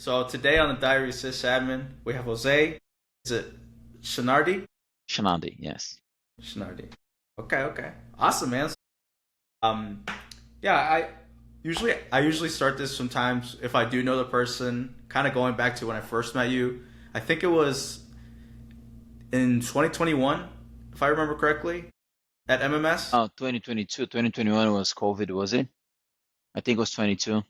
So today on the Diary of Sysadmin, we have Jose. Is it Schenardie? Schenardie, yes. Schenardie. Okay. Awesome, man. Um, yeah, I usually start this sometimes if I do know the person, kind of going back to when I first met you. I think it was in 2021, if I remember correctly, at MMS. Oh, 2022, 2021 was COVID, was it? I think it was 22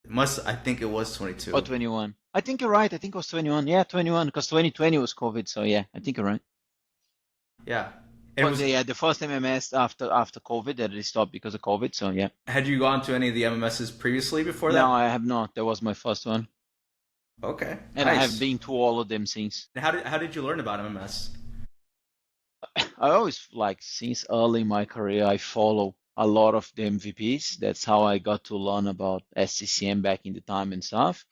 I think it was or 22. 21. I think you're right. I think it was 21. Yeah, 21 because 2020 was COVID. So yeah, I think you're right. Yeah. And it But was. yeah, the first MMS after COVID that they stopped because of COVID. So yeah. Had you gone to any of the MMSs previously before No, that? I have not. That was my first one, Okay, and I have nice. been to all of them since. And how did you learn about MMS? I always like since early in my career, I follow a lot of the MVPs. That's how I got to learn about SCCM back in the time and stuff.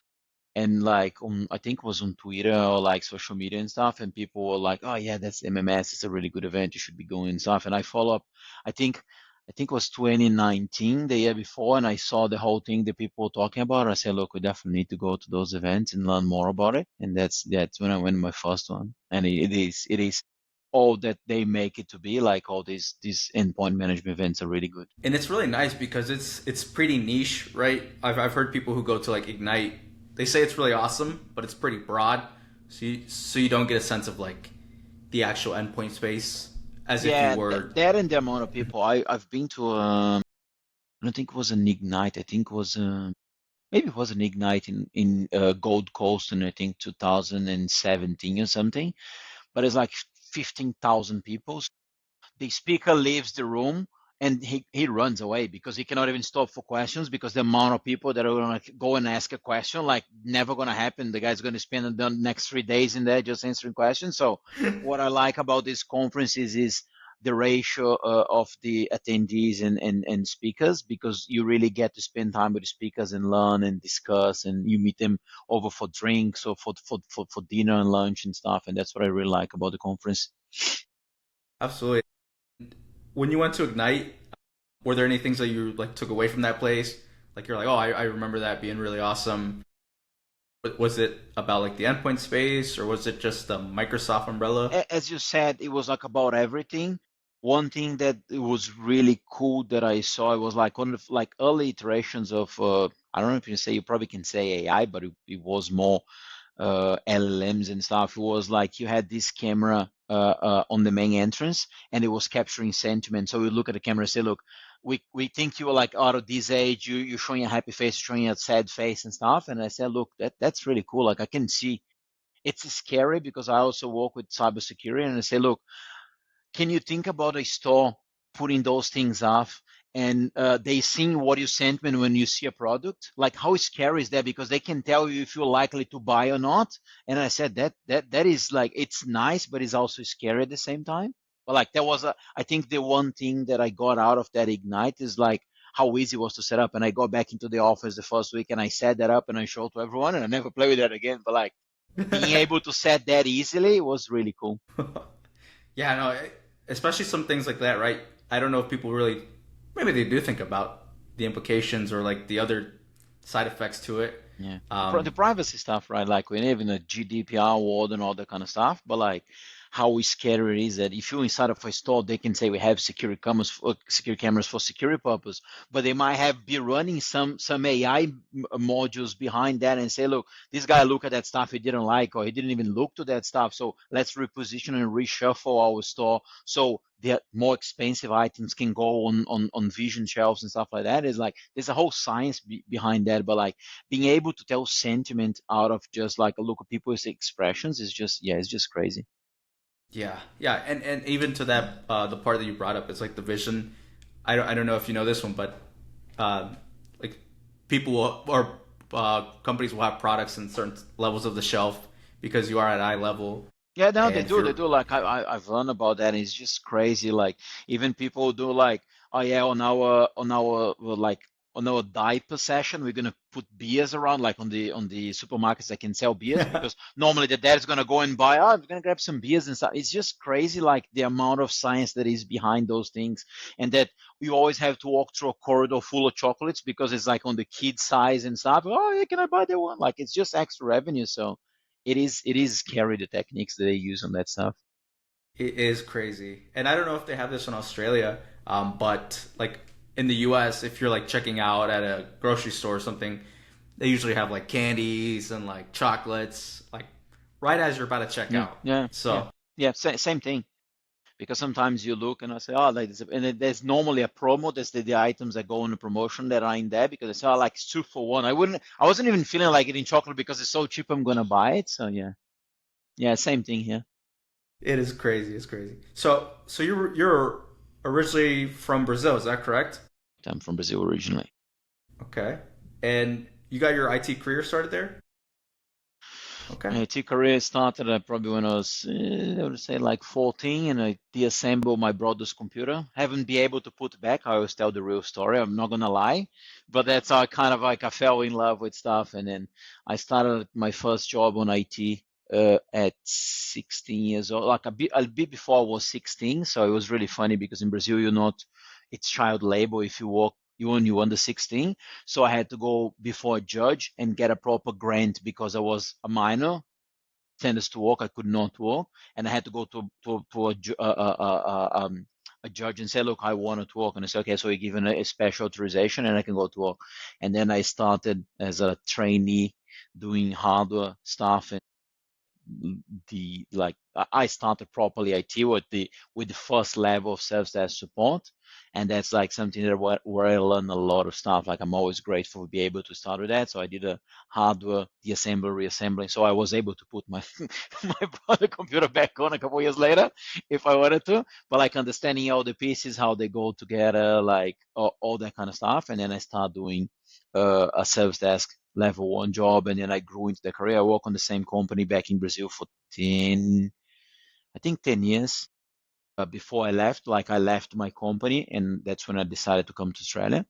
And like I think it was on Twitter or like social media and stuff, and people were like, "Oh yeah, that's MMS. It's a really good event. You should be going and stuff." And I follow up. I think I think it was 2019, the year before, and I saw the whole thing that people were talking about. I said, "Look, we definitely need to go to those events and learn more about it." And that's when I went my first one. And it is all that they make it to be. Like all these endpoint management events are really good. And it's really nice because it's pretty niche, right? I've heard people who go to like Ignite. They say it's really awesome, but it's pretty broad. So you don't get a sense of like the actual endpoint space as if you Yeah, were. that and the amount of people. I've been to I don't think it was an Ignite. I think it was maybe it was an Ignite in Gold Coast in I think 2017 or something. But it's like 15,000 people. The speaker leaves the room and he runs away because he cannot even stop for questions because the amount of people that are going to go and ask a question, like never going to happen. The guy's going to spend the next 3 days in there just answering questions. So what I like about these conferences is the ratio of the attendees and speakers because you really get to spend time with the speakers and learn and discuss and you meet them over for drinks or for dinner and lunch and stuff. And that's what I really like about the conference. Absolutely. When you went to Ignite, were there any things that you like took away from that place? Like you're like, oh, I remember that being really awesome. Was it about like the endpoint space, or was it just the Microsoft umbrella? As you said, it was like about everything. One thing that it was really cool that I saw, it was like one of like early iterations of I don't know if you say you probably can say AI, but it was more LLMs and stuff. It was like you had this camera on the main entrance and it was capturing sentiment. So you look at the camera and say, look, we think you are like out of this age, you're showing a happy face, showing a sad face and stuff. And I said, look, that's really cool. Like I can see it's scary because I also work with cybersecurity and I say, look, can you think about a store putting those things off and they seeing what you sent me when you see a product? Like how scary is that? Because they can tell you if you're likely to buy or not. And I said that is like it's nice, but it's also scary at the same time. But like there was I think the one thing that I got out of that Ignite is like how easy it was to set up. And I got back into the office the first week and I set that up and I showed to everyone and I never play with that again. But like being able to set that easily was really cool. Yeah, no, especially some things like that, right? I don't know if people really, maybe they do think about the implications or like the other side effects to it. Yeah. The Um, privacy stuff, right? Like we live in a GDPR world and all that kind of stuff, but like how scary it is that if you're inside of a store, they can say we have security cameras for security purpose, but they might have be running some AI modules behind that and say, look, this guy look at that stuff he didn't like, or he didn't even look to that stuff. So let's reposition and reshuffle our store so the more expensive items can go on vision shelves and stuff like that. Is like there's a whole science behind that, but like being able to tell sentiment out of just like a look at people's expressions is just yeah, it's just crazy. yeah, and even to that, the part that you brought up, it's like the vision. I don't know if you know this one, but like people will, or companies will have products in certain levels of the shelf because you are at eye level, Yeah, no, and if they you're do. Like I've learned about that, and it's just crazy. Like even people do like, oh yeah, on our like on our diaper session, we're gonna put beers around, like on the supermarkets that can sell beers, because normally the dad's gonna go and buy, oh, we're gonna grab some beers and stuff. It's just crazy, like the amount of science that is behind those things, and that you always have to walk through a corridor full of chocolates because it's like on the kid size and stuff. Oh, yeah, can I buy that one? Like it's just extra revenue. So it is scary, the techniques that they use on that stuff. It is crazy, and I don't know if they have this in Australia, but like in the U.S., if you're like checking out at a grocery store or something, they usually have like candies and like chocolates, like right as you're about to check Yeah, out. yeah, yeah, So yeah. Same thing. Because sometimes you look and I say, oh, like this, and there's normally a promo. There's the items that go on the promotion that are in there because they say, oh, like it's 2 for 1. I wasn't even feeling like eating chocolate because it's so cheap. I'm gonna buy it. So yeah, yeah, same thing here. it is crazy. It's crazy. So you're originally from Brazil, is that correct? I'm from Brazil originally. Okay, and you got your IT career started there. Okay. My IT career started probably when I was, I would say like 14, and I deassembled my brother's computer. Haven't been able to put back. I always tell the real story. I'm not gonna lie, but that's how I kind of like I fell in love with stuff, and then I started my first job on IT at 16 years old, like a bit before I was 16. So it was really funny because in Brazil you're not, it's child labor if you work. You under 16, so I had to go before a judge and get a proper grant because I was a minor, tenders to work. I could not work, and I had to go to a judge and say, "Look, I wanted to work." And I said, "Okay, so you're given a special authorization, and I can go to work." And then I started as a trainee doing hardware stuff, and the like I started properly IT with the first level of service desk support, and that's like something that where I learned a lot of stuff. Like I'm always grateful to be able to start with that. So I did a hardware deassembly, reassembly, so I was able to put my my brother computer back on a couple of years later if I wanted to. But like understanding all the pieces, how they go together, like all that kind of stuff, and then I start doing a service desk level one job, and then I grew into the career. I worked on the same company back in Brazil for 10, I think 10 years before I left. Like I left my company, and that's when I decided to come to Australia.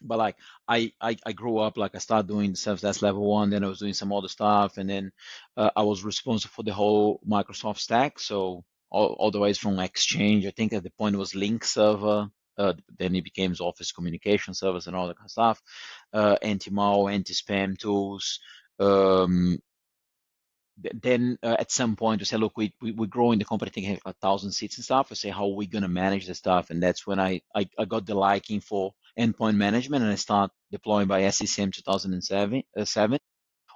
But like I grew up, like I started doing the service desk level one, then I was doing some other stuff, and then I was responsible for the whole Microsoft stack. So all the ways from Exchange, I think at the point it was Link server, then it became Office communication servers and all that kind of stuff, anti-malware, anti-spam tools. Um, then at some point we say, look, we're growing the company, I think 1,000 seats and stuff. I say, how are we going to manage the stuff? And that's when I got the liking for endpoint management, and I start deploying by SCCM 2007.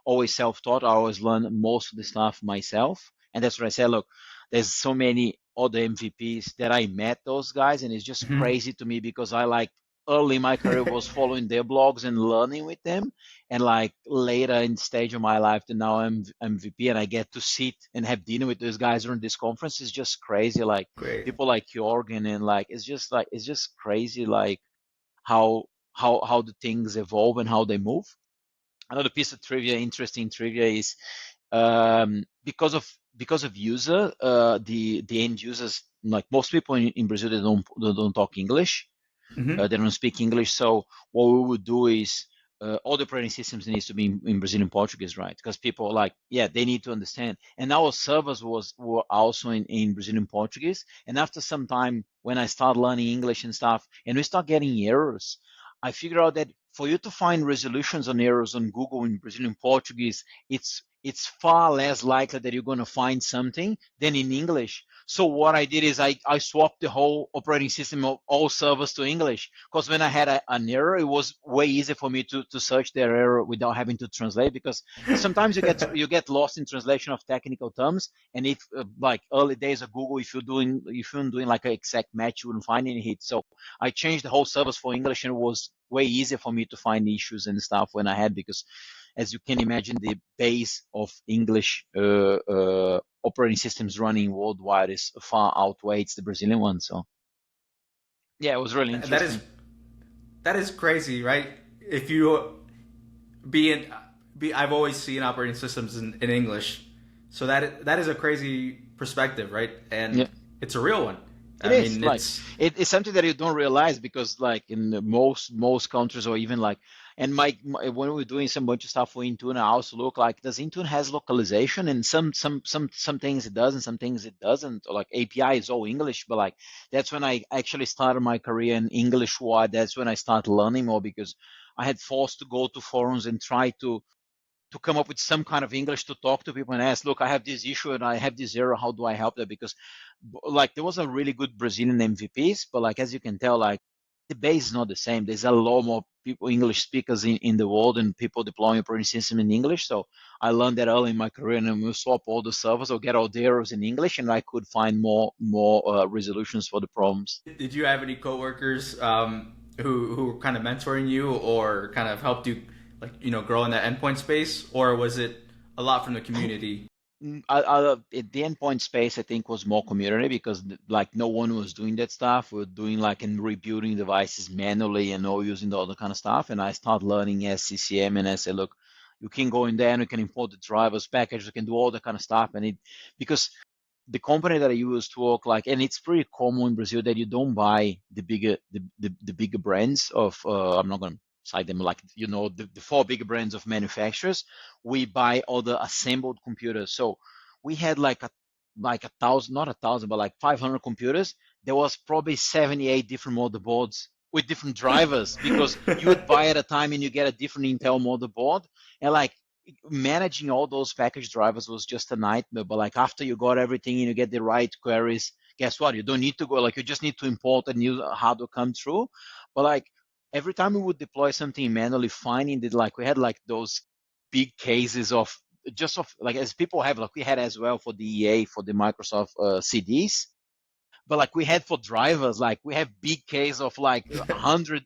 Always self-taught. I always learn most of the stuff myself. And that's what I said, look, there's so many other MVPs that I met those guys, and it's just Hmm. crazy to me because I like early in my career was following their blogs and learning with them. And like later in the stage of my life, that now I'm MVP and I get to sit and have dinner with those guys during this conference is just crazy. Like Great. people like Jorgen, and like it's just crazy like how how the things evolve and how they move. Another piece of trivia, interesting trivia, is because of user, the end users, like most people in Brazil, they don't talk English, Hmm. they don't speak English. So what we would do is all the operating systems needs to be in Brazilian Portuguese, right? Because people like, yeah, they need to understand. And our servers were also in Brazilian Portuguese. And after some time, when I started learning English and stuff, and we start getting errors, I figured out that for you to find resolutions on errors on Google in Brazilian Portuguese, it's far less likely that you're going to find something than in English. So what I did is I swapped the whole operating system of all servers to English, because when I had an error, it was way easier for me to search their error without having to translate. Because sometimes you get lost in translation of technical terms, and if like early days of Google, if you're doing like an exact match, you wouldn't find any hits. So I changed the whole servers for English, and it was way easier for me to find issues and stuff when I had, because as you can imagine, the base of English operating systems running worldwide is far outweighs the Brazilian one. So yeah, it was really That is interesting. that is crazy, right? If you be in be I've always seen operating systems in English. So that is a crazy perspective, right? Yeah, And it's a real one. It I is mean, like it's it's something that you don't realize because like in the most countries or even like and when we're doing some bunch of stuff for Intune, I also look like does Intune has localization and some things it does and some things it doesn't. Or like API is all English, but like that's when I actually started my career in English wide. That's when I started learning more because I had forced to go to forums and try to come up with some kind of English to talk to people and ask, look, I have this issue and I have this error. How do I help that? Because like there was a really good Brazilian MVPs, but like as you can tell, like the base is not the same. There's a lot more people, English speakers in the world and people deploying operating system in English. So I learned that early in my career and we'll swap all the servers or get all the errors in English and I could find more resolutions for the problems. did you have any coworkers who were kind of mentoring you or kind of helped you like grow in that endpoint space, or was it a lot from the community? At the endpoint space, I think was more community because like no one was doing that stuff. We are doing like and rebuilding devices manually and all using the other kind of stuff. And I start learning SCCM and I say, look, you can go in there and you can import the drivers package, you can do all that kind of stuff. And it because the company that I use to work like, and it's pretty common in Brazil that you don't buy the bigger brands of I'm not going to cite them like the four bigger brands of manufacturers. We buy all the assembled computers. So we had like a thousand, not a thousand, but like 500 computers. There was probably 78 different motherboards with different drivers because you would buy at a time and you get a different Intel motherboard and like managing all those package drivers was just a nightmare. But like after you got everything and you get the right queries, guess what? You don't need to go. Like you just need to import and use how to come through. But like every time we would deploy something manually, finding that like we had like those big cases of just of like as people have like we had as well for the EA for the Microsoft CDs but like we had for drivers, like we have big case of like 100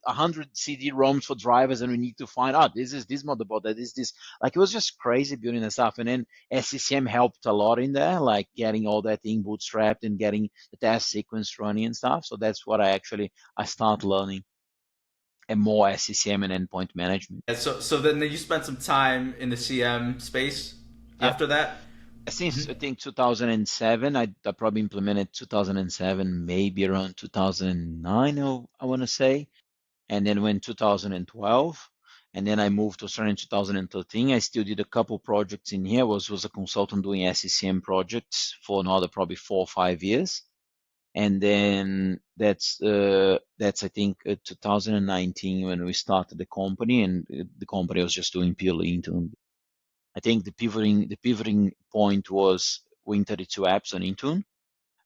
CD-ROMs for drivers, and we need to find out this is this motherboard, that is this. Like it was just crazy building the stuff, and then SCCM helped a lot in there, like getting all that thing bootstrapped and getting the test sequence running and stuff. So that's what I start learning and more SCCM and endpoint management. And so then you spent some time in the CM space Yeah. after that. Since I think 2007, I probably implemented 2007, maybe around 2009, I want to say. And then went 2012, and then I moved to Australia in 2013. I still did a couple projects in here. Was a consultant doing SCCM projects for another probably 4 or 5 years, and then that's I think 2019 when we started the company, and the company was just doing purely Intune. I think the pivoting point was Win32 apps on Intune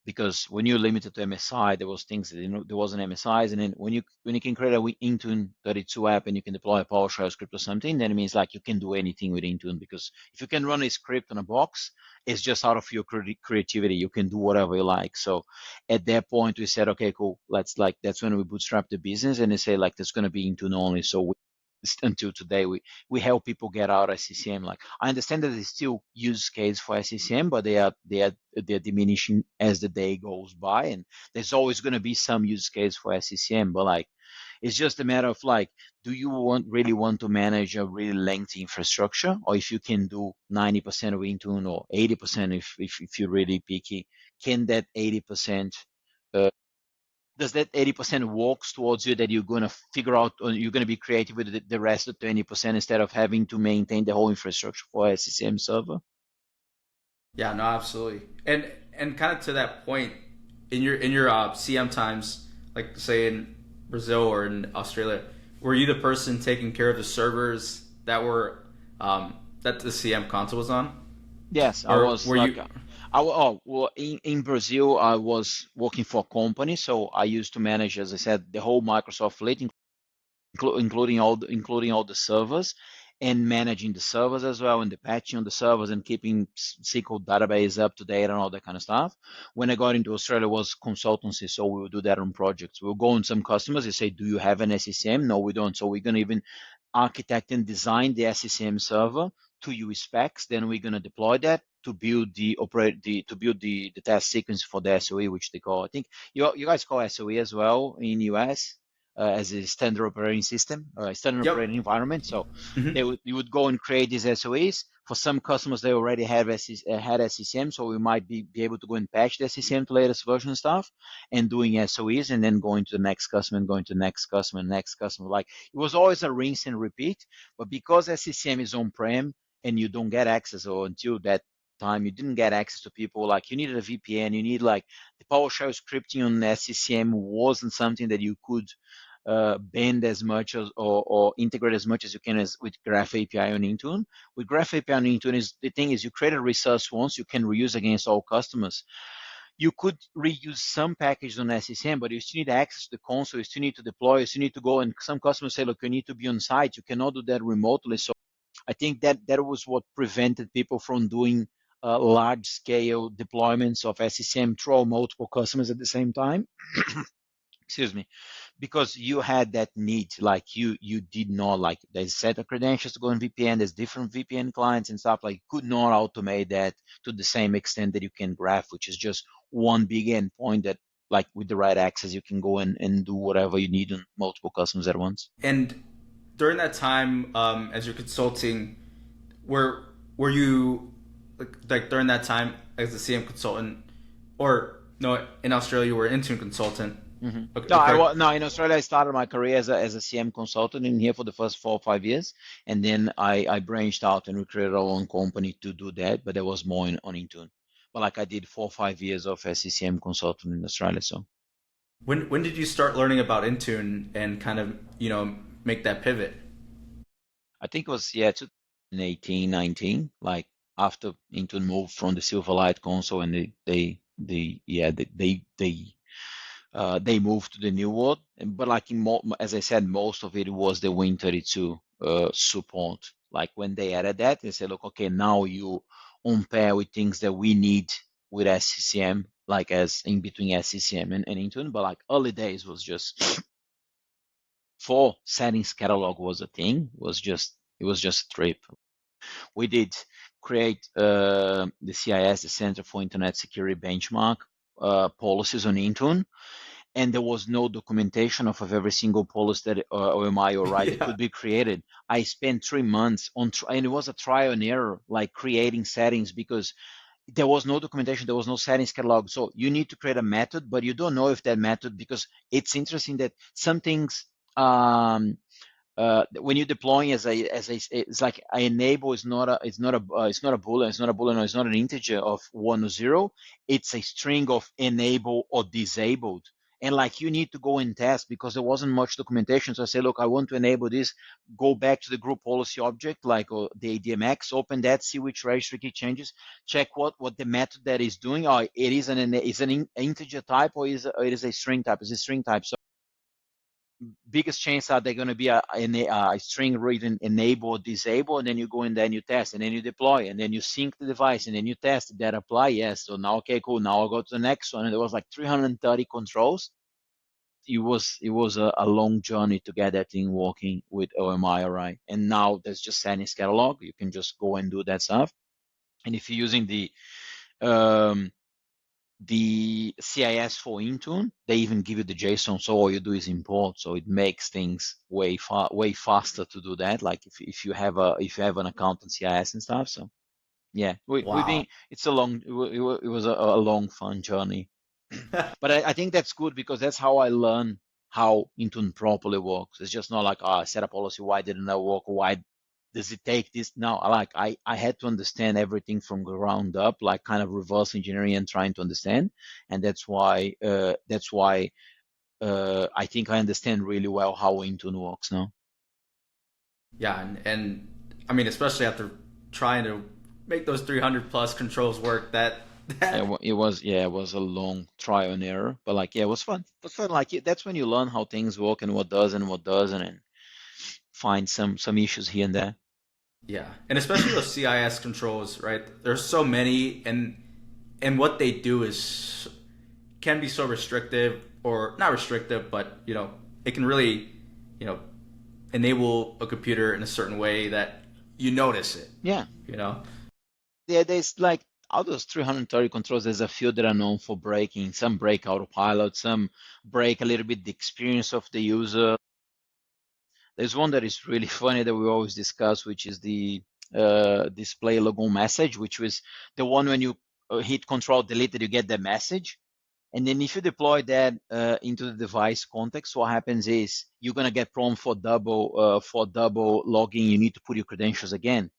because when you're limited to MSI, there was things that there wasn't MSIs, and then when you can create a Intune 32 app and you can deploy a PowerShell script or something, then it means like you can do anything with Intune because if you can run a script on a box, it's just out of your creativity. You can do whatever you like. So at that point, we said, okay, cool. Let's like that's when we bootstrap the business and they say like there's going to be Intune only. So until today we help people get out of SCCM. Like I understand that there's still use case for SCCM, but they're diminishing as the day goes by, and there's always going to be some use case for SCCM. But like it's just a matter of like, do you really want to manage a really lengthy infrastructure, or if you can do 90% of Intune or 80% if you're really picky, can that 80% does that 80% works towards you that you're going to figure out or you're going to be creative with the rest of 20% instead of having to maintain the whole infrastructure for a SCCM server? Yeah, no, absolutely. And kind of to that point, in your CM times, like say in Brazil or in Australia, were you the person taking care of the servers that the CM console was on, Yes, I or was were like, you? oh, well, in Brazil, I was working for a company, so I used to manage, as I said, the whole Microsoft fleet, including all the servers and managing the servers as well and the patching on the servers and keeping SQL database up to date and all that kind of stuff. When I got into Australia, it was consultancy, so we would do that on projects. We'll go on some customers and say, "Do you have an SCCM?" No, we don't. So we're gonna even architect and design the SCCM server to use specs. Then we're gonna deploy that to build the test sequence for the SOE, which they call. I think you guys call SOE as well in US. as a standard operating system, standard Yep. operating environment. So Hmm. you would go and create these SOEs. For some customers, they already had SCCM, so we might be able to go and patch the SCCM to latest version stuff and doing SOEs and then going to the next customer and going to the next customer and next customer. Like it was always a rinse and repeat. But because SCCM is on-prem and you don't get access, or until that time you didn't get access to people, like you needed a VPN, you need like the PowerShell scripting on SCCM wasn't something that you could bend as much as or integrate as much as you can as with Graph API on Intune. With Graph API on Intune, is the thing is you create a resource once, you can reuse against all customers. You could reuse some packages on SCCM, but you still need access to the console, you still need to deploy, you still need to go, and some customers say, look, you need to be on site, you cannot do that remotely. So I think that was what prevented people from doing large scale deployments of SCCM through multiple customers at the same time. Excuse me, because you had that need, like you did not, like there's set of credentials to go on VPN, there's different VPN clients and stuff, like you could not automate that to the same extent that you can Graph, which is just one big endpoint that, like with the right access, you can go and do whatever you need on multiple customers at once. And during that time, as you're consulting, were were you like during that time as a CM consultant, or no, in Australia you were an Intune consultant? Mm-hmm. Okay, No, okay. no, in Australia I started my career as a CM consultant in here for the first 4 or 5 years, and then I branched out and we created our own company to do that, but that was more on Intune. But like I did 4 or 5 years of SCCM consultant in Australia, so When did you start learning about Intune and kind of make that pivot? I think it was, yeah, 2018, 19, like after Intune moved from the Silverlight console and they moved to the new world. But like as I said, most of it was the Win32 support. Like when they added that, they said, look, okay, now you on pair with things that we need with SCCM, like as in between SCCM and Intune. But like early days was just for settings catalog was a thing. It was just a trip. We did create the CIS, the Center for Internet Security Benchmark policies on Intune, and there was no documentation of every single policy that OMI or right that Yeah. could be created. I spent 3 months and it was a trial and error, like creating settings, because there was no documentation, there was no settings catalog. So you need to create a method, but you don't know if that method, because it's interesting that some things when you're deploying it's like I enable is not a it's not a boolean, no, it's not an integer of 1 or 0, it's a string of enable or disabled. And like you need to go and test, because there wasn't much documentation. So I say, look, I want to enable this, go back to the group policy object, like the ADMX, open that, see which registry key changes, check what the method that is doing. It is an integer type, or it is a string type. It's a string type. So biggest chance are they're going to be a string read enable or disable, and then you go in there and you test, and then you deploy, and then you sync the device, and then you test. Did that apply? Yes. So now, okay, cool. Now I'll go to the next one. And there was like 330 controls. It was a long journey to get that thing working with OMI, right? And now there's just settings catalog. You can just go and do that stuff. And if you're using the CIS for Intune, they even give you the JSON, so all you do is import. So it makes things way faster to do that. Like if you have an account on CIS and stuff. So yeah, we've Wow. been it's a long it was a long fun journey. But I think that's good, because that's how I learn how Intune properly works. It's just not like, I set a policy, why didn't that work? Why does it take this? No, I had to understand everything from the ground up, like kind of reverse engineering and trying to understand. And that's why I think I understand really well how Intune works now. Yeah, and I mean, especially after trying to make those 300 plus controls work, Yeah, that it was a long trial and error, but like, yeah, it was fun. It was fun. Like, that's when you learn how things work and what does and what doesn't, and find some issues here and there. yeah, and especially those CIS controls, right? There's so many, and what they do is can be so restrictive, or not restrictive, but it can really, you know, enable a computer in a certain way that you notice it. Yeah. You know. Yeah, there's like out of those 330 controls, there's a few that are known for breaking. Some break autopilot, some break a little bit the experience of the user. There's one that is really funny that we always discuss, which is the display logo message, which was the one when you hit Control Delete that you get the message. And then if you deploy that into the device context, what happens is you're gonna get prompt for double logging. You need to put your credentials again,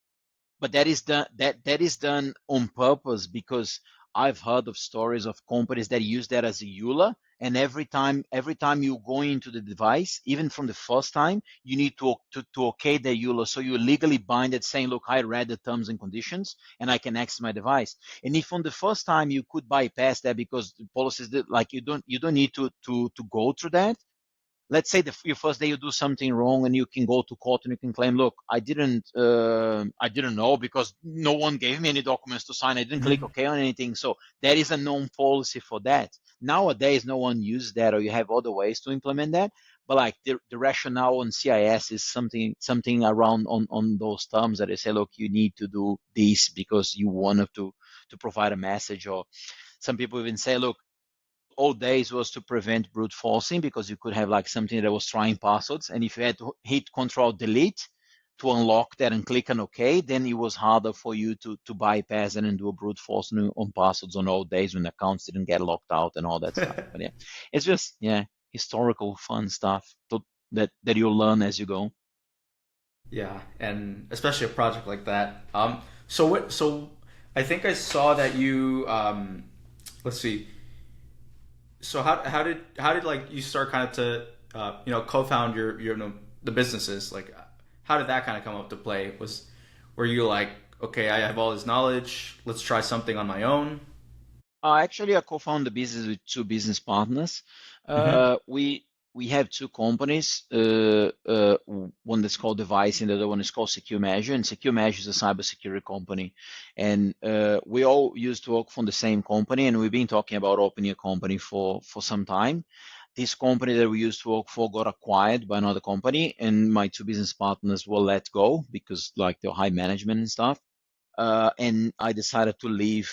but that is done on purpose because I've heard of stories of companies that use that as a EULA, and every time you go into the device, even from the first time, you need to okay the EULA, so you legally bind it saying, look, I read the terms and conditions and I can access my device. And if on the first time you could bypass that because the policies that like you don't need to go through that. Let's say your first day you do something wrong and you can go to court and you can claim, look, I didn't know because no one gave me any documents to sign. I didn't click Mhm. OK on anything. So there is a known policy for that. Nowadays, no one uses that, or you have other ways to implement that. But like the rationale on CIS is something around on those terms that they say, look, you need to do this because you wanted to provide a message, or some people even say, look, old days was to prevent brute forcing because you could have like something that was trying passwords, and if you had to hit Control Delete to unlock that and click on OK, then it was harder for you to bypass it and do a brute force on passwords on old days when accounts didn't get locked out and all that stuff. But yeah, it's just historical fun stuff that you'll learn as you go. Yeah, and especially a project like that. So what? So I think I saw that you. Let's see. So how did like you start kind of to co-found your the businesses, like how did that kind of come up to play? Were you like, okay, I have all this knowledge, let's try something on my own? Actually, I co-founded the business with two business partners. Mm-hmm. We have two companies. One that's called Device, and the other one is called Secure Measure. And Secure Measure is a cybersecurity company. And we all used to work from the same company, and we've been talking about opening a company for some time. This company that we used to work for got acquired by another company, and my two business partners were let go because like they're high management and stuff. And I decided to leave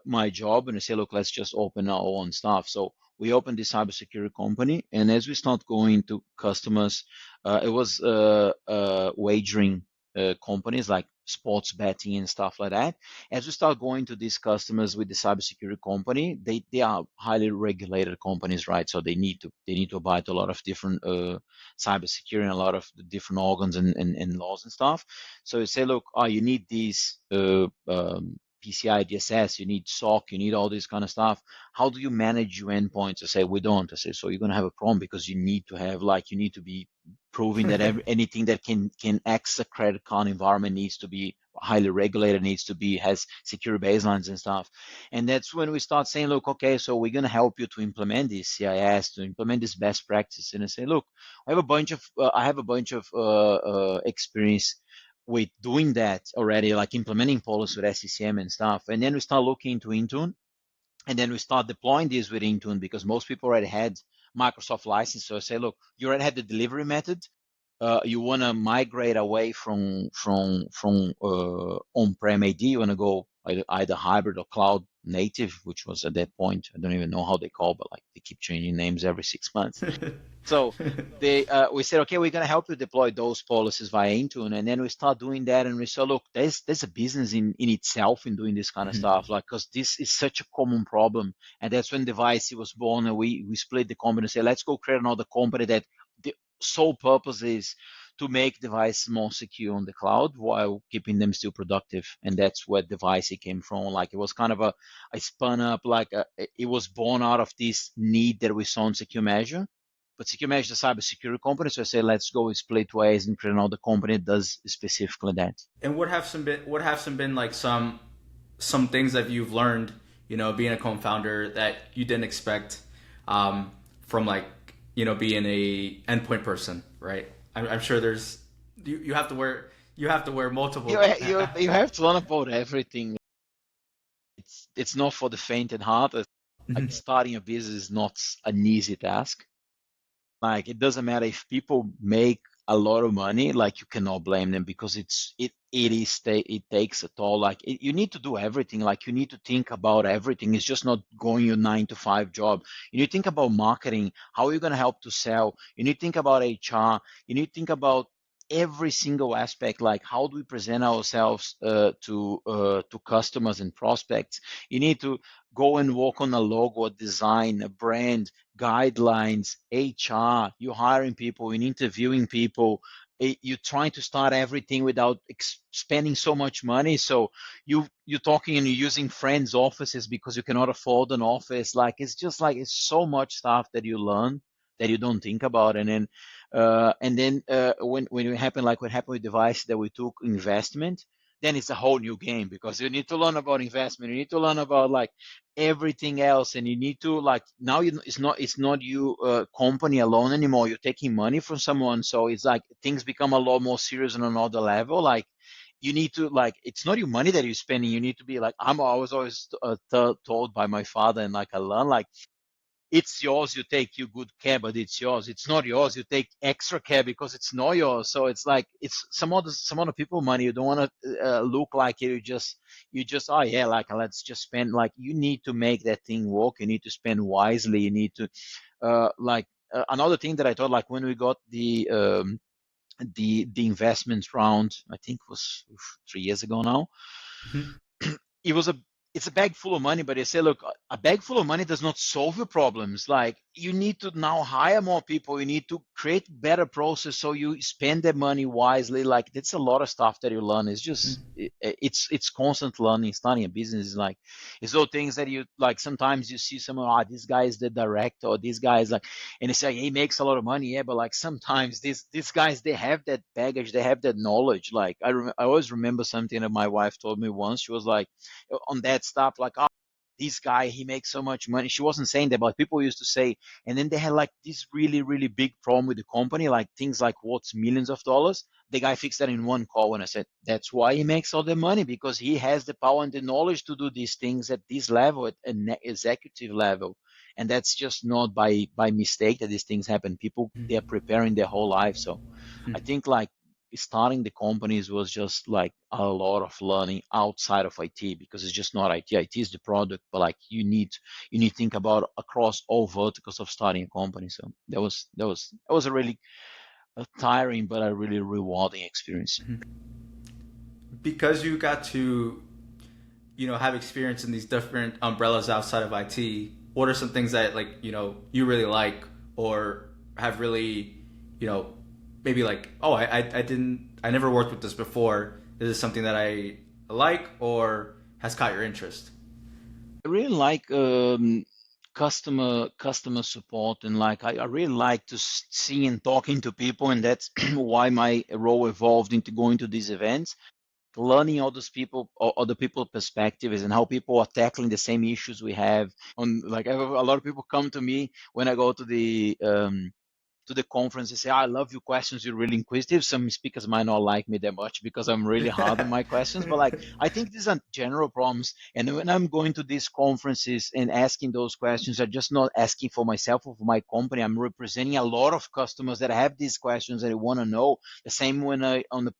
my job and I say, look, let's just open our own stuff. So we opened this cybersecurity company, and as we start going to customers, it was wagering companies like sports betting and stuff like that. As we start going to these customers with the cybersecurity company, they are highly regulated companies, right? So they need to abide to a lot of different cybersecurity and a lot of different organs and laws and stuff. So you say, look, you need these PCI DSS, you need SOC, you need all this kind of stuff. How do you manage your endpoints? I say, we don't. I say, so you're going to have a problem because you need to have like, you need to be proving that anything that can access a credit card environment needs to be highly regulated, needs to be, has secure baselines and stuff. And that's when we start saying, look, okay, so we're going to help you to implement this CIS, to implement this best practice. And I say, look, I have a bunch of experience with doing that already, like implementing policy with SCCM and stuff. And then we start looking into Intune, and then we start deploying this with Intune because most people already had Microsoft license. So I say, look, you already have the delivery method. You want to migrate away from on-prem AD. You want to go either hybrid or cloud native, which was at that point, I don't even know how they call, but like they keep changing names every 6 months. So we said, okay, we're going to help you deploy those policies via Intune, and then we start doing that, and we said, look, there's a business in itself in doing this kind of stuff, like because this is such a common problem, and that's when Device was born, and we split the company and said, let's go create another company that the sole purpose is to make devices more secure on the cloud while keeping them still productive, and that's where Device came from. Like it was kind of I spun up like it was born out of this need that we saw in Secure Measure, but Secure Mesh is a cybersecurity company, so I say let's go split ways and create another company that does specifically that. And what have some been like some things that you've learned, being a co-founder that you didn't expect, from like, being a endpoint person, right? I'm sure there's you have to wear multiple. You have to learn about everything. It's not for the faint at heart. Like starting a business is not an easy task. Like it doesn't matter if people make a lot of money, like you cannot blame them because it takes a toll. Like you need to do everything. Like you need to think about everything. It's just not going your 9 to 5 job. You need to think about marketing. How are you going to help to sell? You need to think about HR. You need to think about every single aspect, like how do we present ourselves to customers and prospects. You need to go and work on a logo, a design, a brand, guidelines, HR. You're hiring people, you're interviewing people. You're trying to start everything without spending so much money. So you're talking and you're using friends' offices because you cannot afford an office. Like it's just like it's so much stuff that you learn that you don't think about. And then when it happened, like what happened with device that we took investment, then it's a whole new game because you need to learn about investment. You need to learn about like everything else, and you need to like now it's not you company alone anymore. You're taking money from someone, so it's like things become a lot more serious on another level. Like you need to like it's not your money that you're spending. You need to be like I was always told by my father, and like I learned like it's yours, you take you good care, but it's yours. It's not yours, you take extra care because it's not yours. So it's like it's some other people money. You don't want to look like you just oh yeah, like let's just spend. Like you need to make that thing work. You need to spend wisely. You need to another thing that I thought, like when we got the investment round, I think was 3 years ago now. Mhm. it was a it's a bag full of money, but they say, look, a bag full of money does not solve your problems. Like you need to now hire more people. You need to create better process so you spend the money wisely. Like it's a lot of stuff that you learn. It's just it's constant learning. Starting a business is like it's all things that you like. Sometimes you see someone, this guy is the director, or this guy is like, and they say he makes a lot of money, yeah. But like sometimes these guys they have that baggage, they have that knowledge. Like I always remember something that my wife told me once. She was like on that stuff, like, oh, this guy, he makes so much money. She wasn't saying that, but people used to say, and then they had like this really, really big problem with the company, like things like worth millions of dollars. The guy fixed that in one call. And I said, that's why he makes all the money, because he has the power and the knowledge to do these things at this level, at an executive level. And that's just not by mistake that these things happen. People, they are preparing their whole life. So I think like starting the companies was just like a lot of learning outside of IT, because it's just not IT. IT is the product, but like you need to think about across all verticals of starting a company. So that was a really tiring but a really rewarding experience. Because you got to have experience in these different umbrellas outside of IT, what are some things that like you really like, or have really you know maybe like, oh, I never worked with this before, is this something that I like or has caught your interest? I really like customer support, and like I really like to see and talking to people, and that's why my role evolved into going to these events, learning all those people, or other people's perspectives, and how people are tackling the same issues we have. On like I have a lot of people come to me when I go to the conference and say, I love your questions. You're really inquisitive. Some speakers might not like me that much because I'm really hard on my questions, but like, I think these are general problems. And when I'm going to these conferences and asking those questions, I'm just not asking for myself or for my company. I'm representing a lot of customers that have these questions that they want to know. The same when I, on the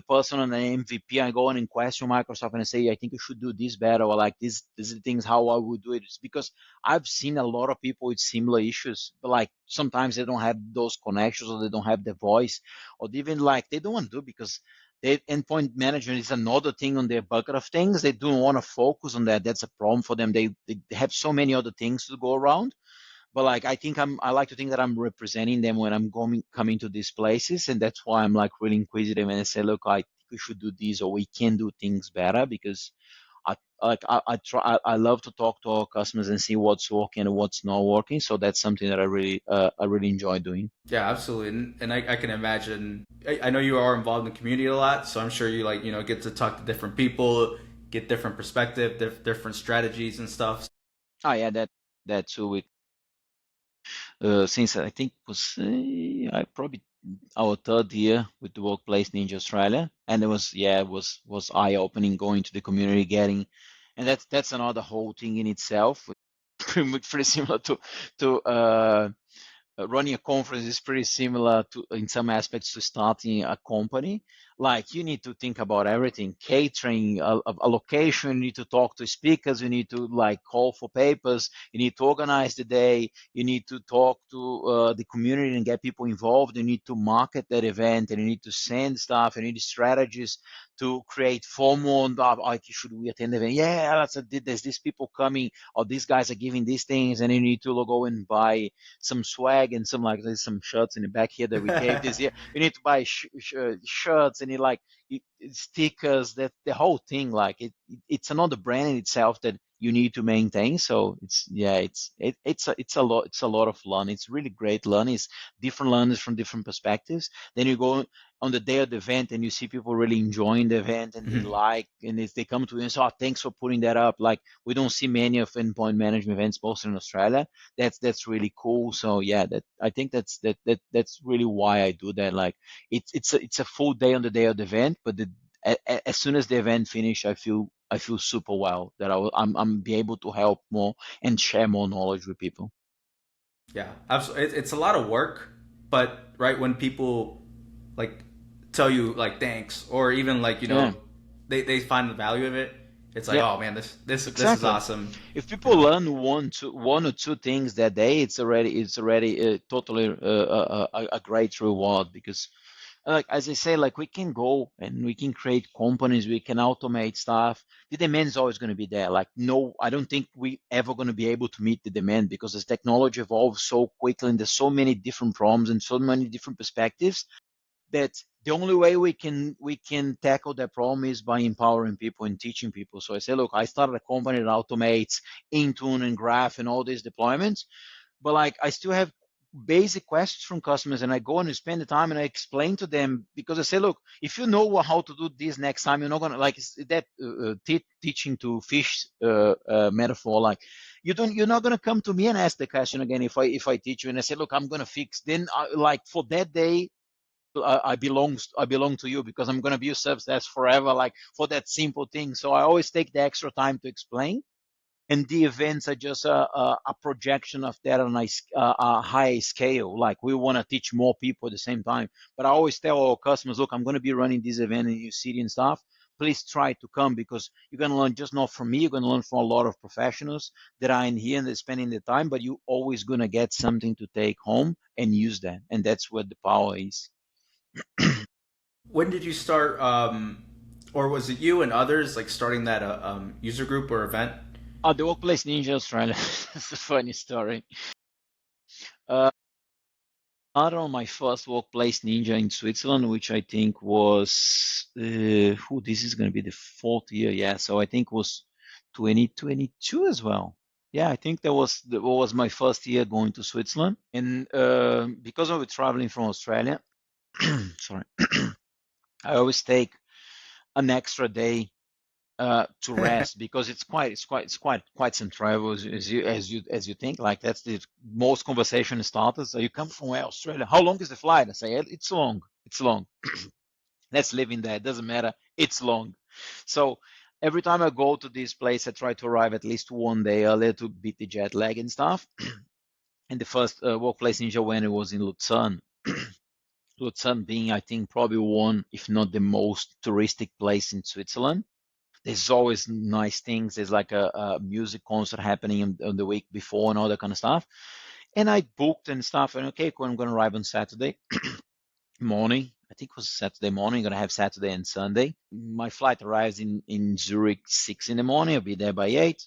person on the MVP, I go in and question Microsoft and I say, I think you should do this better, or like these are the things how I would do it. It's because I've seen a lot of people with similar issues, but like sometimes they don't have those connections, or they don't have the voice, or even like they don't want to do because the endpoint management is another thing on their bucket of things. They don't want to focus on that. That's a problem for them. They have so many other things to go around. But like I like to think that I'm representing them when I'm coming to these places, and that's why I'm like really inquisitive and I say, look, I think we should do this, or we can do things better, because I love to talk to our customers and see what's working and what's not working. So that's something that I really enjoy doing. Yeah, absolutely, and I can imagine. I know you are involved in the community a lot, so I'm sure you like get to talk to different people, get different perspective, different strategies and stuff. Oh yeah, that too. With since I think it was I probably our third year with the Workplace Ninja Australia, and it was eye opening going to the community, getting, and that's another whole thing in itself. Pretty similar to running a conference is pretty similar to, in some aspects, to starting a company. Like you need to think about everything, catering, a location, you need to talk to speakers, you need to like call for papers, you need to organize the day, you need to talk to the community and get people involved, you need to market that event, and you need to send stuff, you need strategies to create FOMO on like, should we attend the event? Yeah, there's these people coming, or these guys are giving these things, and you need to go and buy some swag and some, like there's some shirts in the back here that we gave this year. You need to buy shirts, and stickers. That the whole thing, like it's another brand in itself that you need to maintain. So it's a lot of learning. It's really great learning. It's different learners from different perspectives. Then you go on the day of the event and you see people really enjoying the event, and Mhm. they come to you and say, oh, thanks for putting that up. Like we don't see many of endpoint management events posted in Australia. That's really cool. So yeah, that I think that's really why I do that. Like it's a full day on the day of the event, but as soon as the event finish, I feel super well that I'm be able to help more and share more knowledge with people. Yeah, absolutely. It's a lot of work, but right when people like tell you like thanks, or even like Yeah, they find the value of it, it's like, yeah, oh man, this is exactly. awesome. If people Yeah. learn one or two things that day, it's already totally a great reward because like as I say, like we can go and we can create companies, we can automate stuff. The demand is always going to be there. Like no, I don't think we ever going to be able to meet the demand because as technology evolves so quickly and there's so many different problems and so many different perspectives that the only way we can tackle that problem is by empowering people and teaching people. So I say, look, I started a company that automates Intune and Graph and all these deployments, but like I still have basic questions from customers, and I go and I spend the time and I explain to them because I say, look, if you know how to do this next time, you're not gonna like that teaching to fish metaphor. Like you're not gonna come to me and ask the question again if I teach you and I say, look, I'm gonna fix. Then like for that day, I belong to you because I'm gonna be your service desk forever, like for that simple thing. So I always take the extra time to explain, and the events are just a projection of that on a high scale. Like we want to teach more people at the same time. But I always tell our customers, look, I'm going to be running this event in your city and stuff. Please try to come because you're going to learn just not from me. You're going to learn from a lot of professionals that are in here and they're spending the time. But you're always going to get something to take home and use that, and that's where the power is. When did you start? Or was it you and others like starting that user group or event? The Workplace Ninja Australia. It's a funny story. Uh, Started on my first Workplace Ninja in Switzerland, which I think was, this is going to be the fourth year. Yeah, so I think it was 2022 as well. Yeah, I think that was my first year going to Switzerland, and because I was traveling from Australia, sorry, I always take an extra day to rest because it's quite some travel as you think. Like that's the most conversation starters. So you come from where? Australia? How long is the flight? I say it's long. It's long. Let's live in there. It doesn't matter. It's long. So every time I go to this place, I try to arrive at least one day earlier to beat the jet lag and stuff. And the first workplace ninja when it was in Lucerne. Lucerne being, I think, probably one, if not the most touristic place in Switzerland. There's always nice things. There's like a music concert happening on the week before and all that kind of stuff. And I booked and stuff. And okay, cool, I'm going to arrive on Saturday morning. I think it was Saturday morning. I'm going to have Saturday and Sunday. My flight arrives in Zurich 6 in the morning. I'll be there by 8.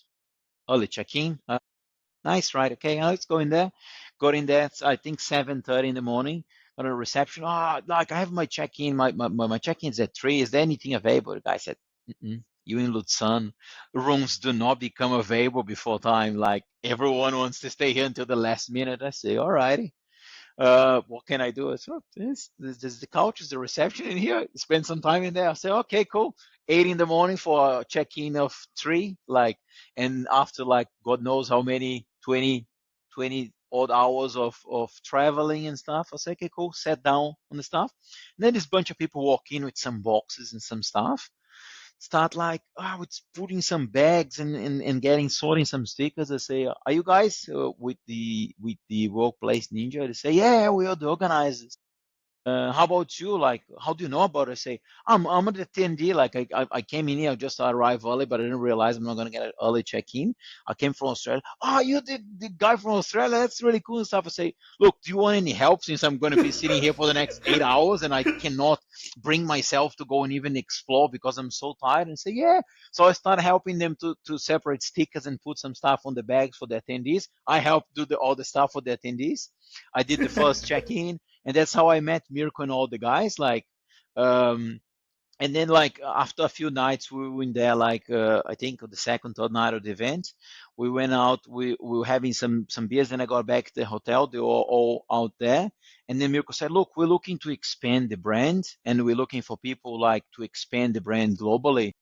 Early check-in. Nice, right? Okay, let's go in there. Got in there, I think 7:30 in the morning. Got a reception. Like I have my check-in. My check-in's at 3. Is there anything available? The guy said, mm-mm. You in Lucerne, rooms do not become available before time. Like everyone wants to stay here until the last minute. I say, all righty. What can I do? I said, oh, this the couch is the reception in here. Spend some time in there. I say, okay, cool. 8 in the morning for a check-in of 3, like, and after like God knows how many 20 odd hours of traveling and stuff. I say, okay, cool. Sat down on the stuff. And then this bunch of people walk in with some boxes and some stuff. start like, it's putting some bags and getting sorting some stickers. I say, are you guys with the workplace ninja? They say, yeah, we are the organizers. How about you? Like, how do you know about it? I say, I'm at the attendee. Like, I came in here, I just arrived early, but I didn't realize I'm not gonna get an early check-in. I came from Australia. Oh, you the guy from Australia? That's really cool and stuff. I say, look, do you want any help since I'm gonna be sitting here for the next 8 hours and I cannot bring myself to go and even explore because I'm so tired? And say, yeah. So I started helping them to separate stickers and put some stuff on the bags for the attendees. I helped do all the stuff for the attendees. I did the first check-in, and that's how I met Mirko and all the guys. Like, um, and then like after a few nights, we were in there. Like, I think the second, third night of the event, we went out. We were having some beers. Then I got back to the hotel. They were all out there. And then Mirko said, "Look, we're looking to expand the brand, and we're looking for people like to expand the brand globally.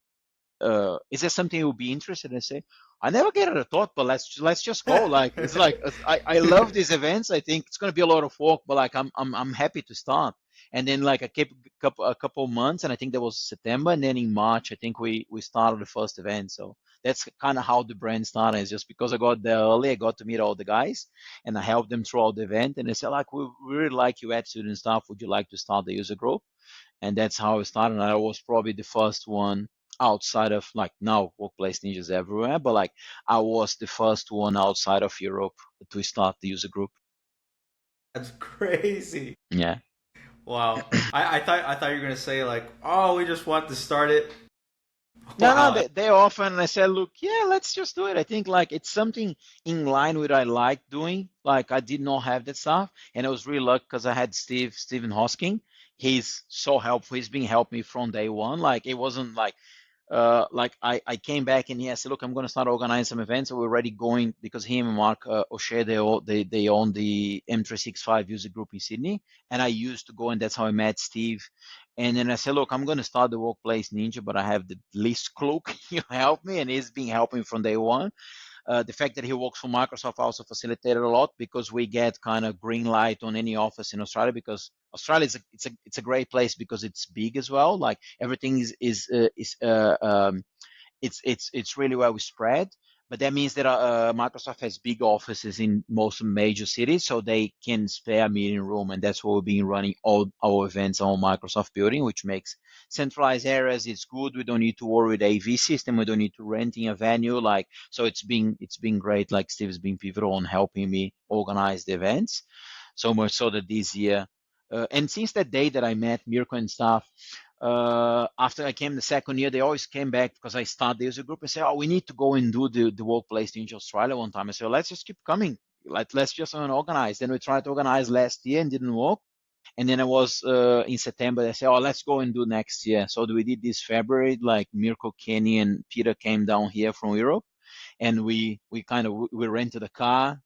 Is there something you'll be interested in?" I say, I never gave it a thought, but let's just go. Like, it's like I love these events. I think it's gonna be a lot of work, but like I'm happy to start. And then like I kept a couple months, and I think that was September, and then in March I think we started the first event. So that's kind of how the brand started. It's just because I got there early, I got to meet all the guys, and I helped them throughout the event. And they said like, we really like your attitude and stuff. Would you like to start the user group? And that's how it started. And I was probably the first one outside of, like, now workplace ninjas everywhere, but like I was the first one outside of Europe to start the user group. That's crazy. Yeah. Wow. I thought you were gonna say like, oh, we just want to start it. No, Wow. they offer, and I said, look, yeah, let's just do it. I think like it's something in line with what I like doing. Like, I did not have that stuff, and I was really lucky because I had Steven Hosking. He's so helpful. He's been helping me from day one. Like, it wasn't like I came back and he said, look, I'm going to start organizing some events. So we're already going because him and Mark O'Shea, they own the M365 user group in Sydney. And I used to go, and that's how I met Steve. And then I said, look, I'm going to start the Workplace Ninja, but I have the least clue. Can you help me? And he's been helping from day one. The fact that he works for Microsoft also facilitated a lot because we get kind of green light on any office in Australia, because Australia it's a great place because it's big as well. Like, everything it's really well spread. But that means that Microsoft has big offices in most major cities, so they can spare a meeting room, and that's why we've been running all our events on Microsoft building, which makes centralized areas. It's good. We don't need to worry with AV system. We don't need to renting a venue. Like, so it's been great. Like, Steve's been pivotal on helping me organize the events. So much so that this year, and since that day that I met Mirko and stuff, after I came the second year, they always came back because I started the user group and said, "Oh, we need to go and do the workplace in Australia one time." I said, "Let's just keep coming. Like, let's just organize." Then we tried to organize last year and didn't work. And then I was in September. They said, "Oh, let's go and do next year." So we did this February. Like, Mirko, Kenny, and Peter came down here from Europe, and we kind of we rented a car,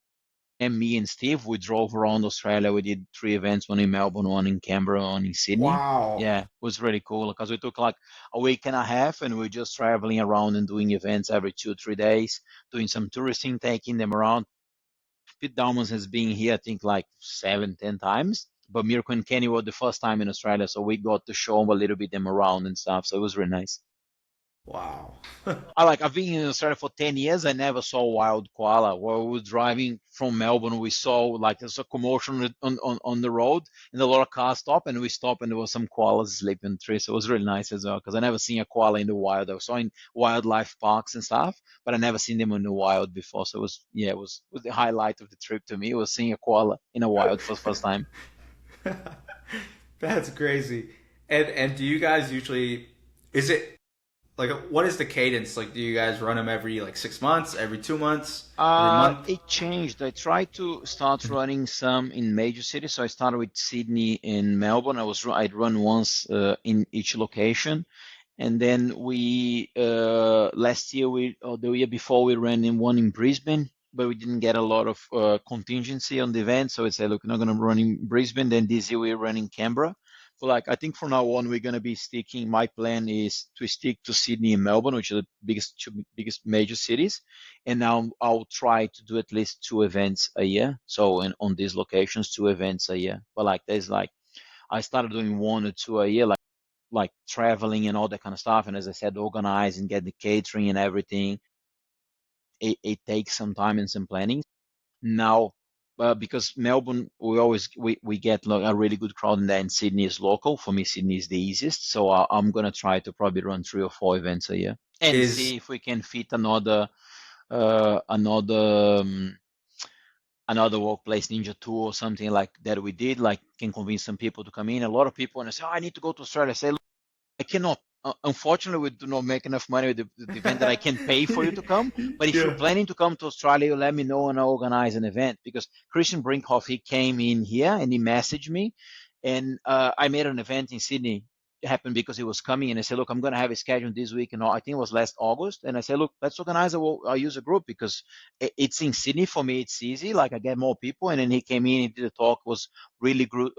and me and Steve, we drove around Australia. We did 3 events, one in Melbourne, one in Canberra, one in Sydney. Wow. Yeah, it was really cool because we took like a week and a half, and we're just traveling around and doing events every 2, 3 days, doing some touristing, taking them around. Pete Dalmans has been here, I think, like 7, 10 times. But Mirko and Kenny were the first time in Australia, so we got to show them a little bit them around and stuff. So it was really nice. Wow. I've been in Australia for 10 years. I never saw wild koala. While we were driving from Melbourne, we saw like there's a commotion on the road, and a lot of cars stopped, and we stopped, and there was some koalas sleeping in the tree. So it was really nice as well because I never seen a koala in the wild. I saw in wildlife parks and stuff, but I never seen them in the wild before. So it was, yeah, it was the highlight of the trip to me. It was seeing a koala in a wild for the first time. That's crazy. And do you guys usually, is it like, what is the cadence? Like, do you guys run them every like 6 months, every 2 months, every month? It changed. I tried to start running some in major cities. So I started with Sydney and Melbourne. I'd run once in each location, and then we last year or the year before we ran in one in Brisbane, but we didn't get a lot of contingency on the event. So I said, look, we're not going to run in Brisbane. Then this year we're running Canberra. But like, I think from now on we're going to be sticking. My plan is to stick to Sydney and Melbourne, which are the biggest major cities. And now I'll try to do at least 2 events a year. So on these locations, 2 events a year. But like, there's like, I started doing 1 or 2 a year. Like, like traveling and all that kind of stuff. And as I said, organize and get the catering and everything. It takes some time and some planning. Now, because Melbourne, we get like a really good crowd in there, and Sydney is local. For me, Sydney is the easiest, so I'm gonna try to probably run 3 or 4 events a year and Is see if we can fit another another workplace ninja tour or something like that we did, like can convince some people to come in. A lot of people want to say, oh, I need to go to Australia. I say, I cannot. Unfortunately, we do not make enough money with the event that I can pay for you to come. But if you're yeah. planning to come to Australia, let me know and I'll organize an event. Because Christian Brinkhoff, he came in here and he messaged me, and I made an event in Sydney. It happened because he was coming, and I said, "Look, I'm going to have a schedule this week," and I think it was last August. And I said, "Look, let's organize I'll use a group because it's in Sydney for me. It's easy. Like I get more people." And then he came in, he did a talk, was really good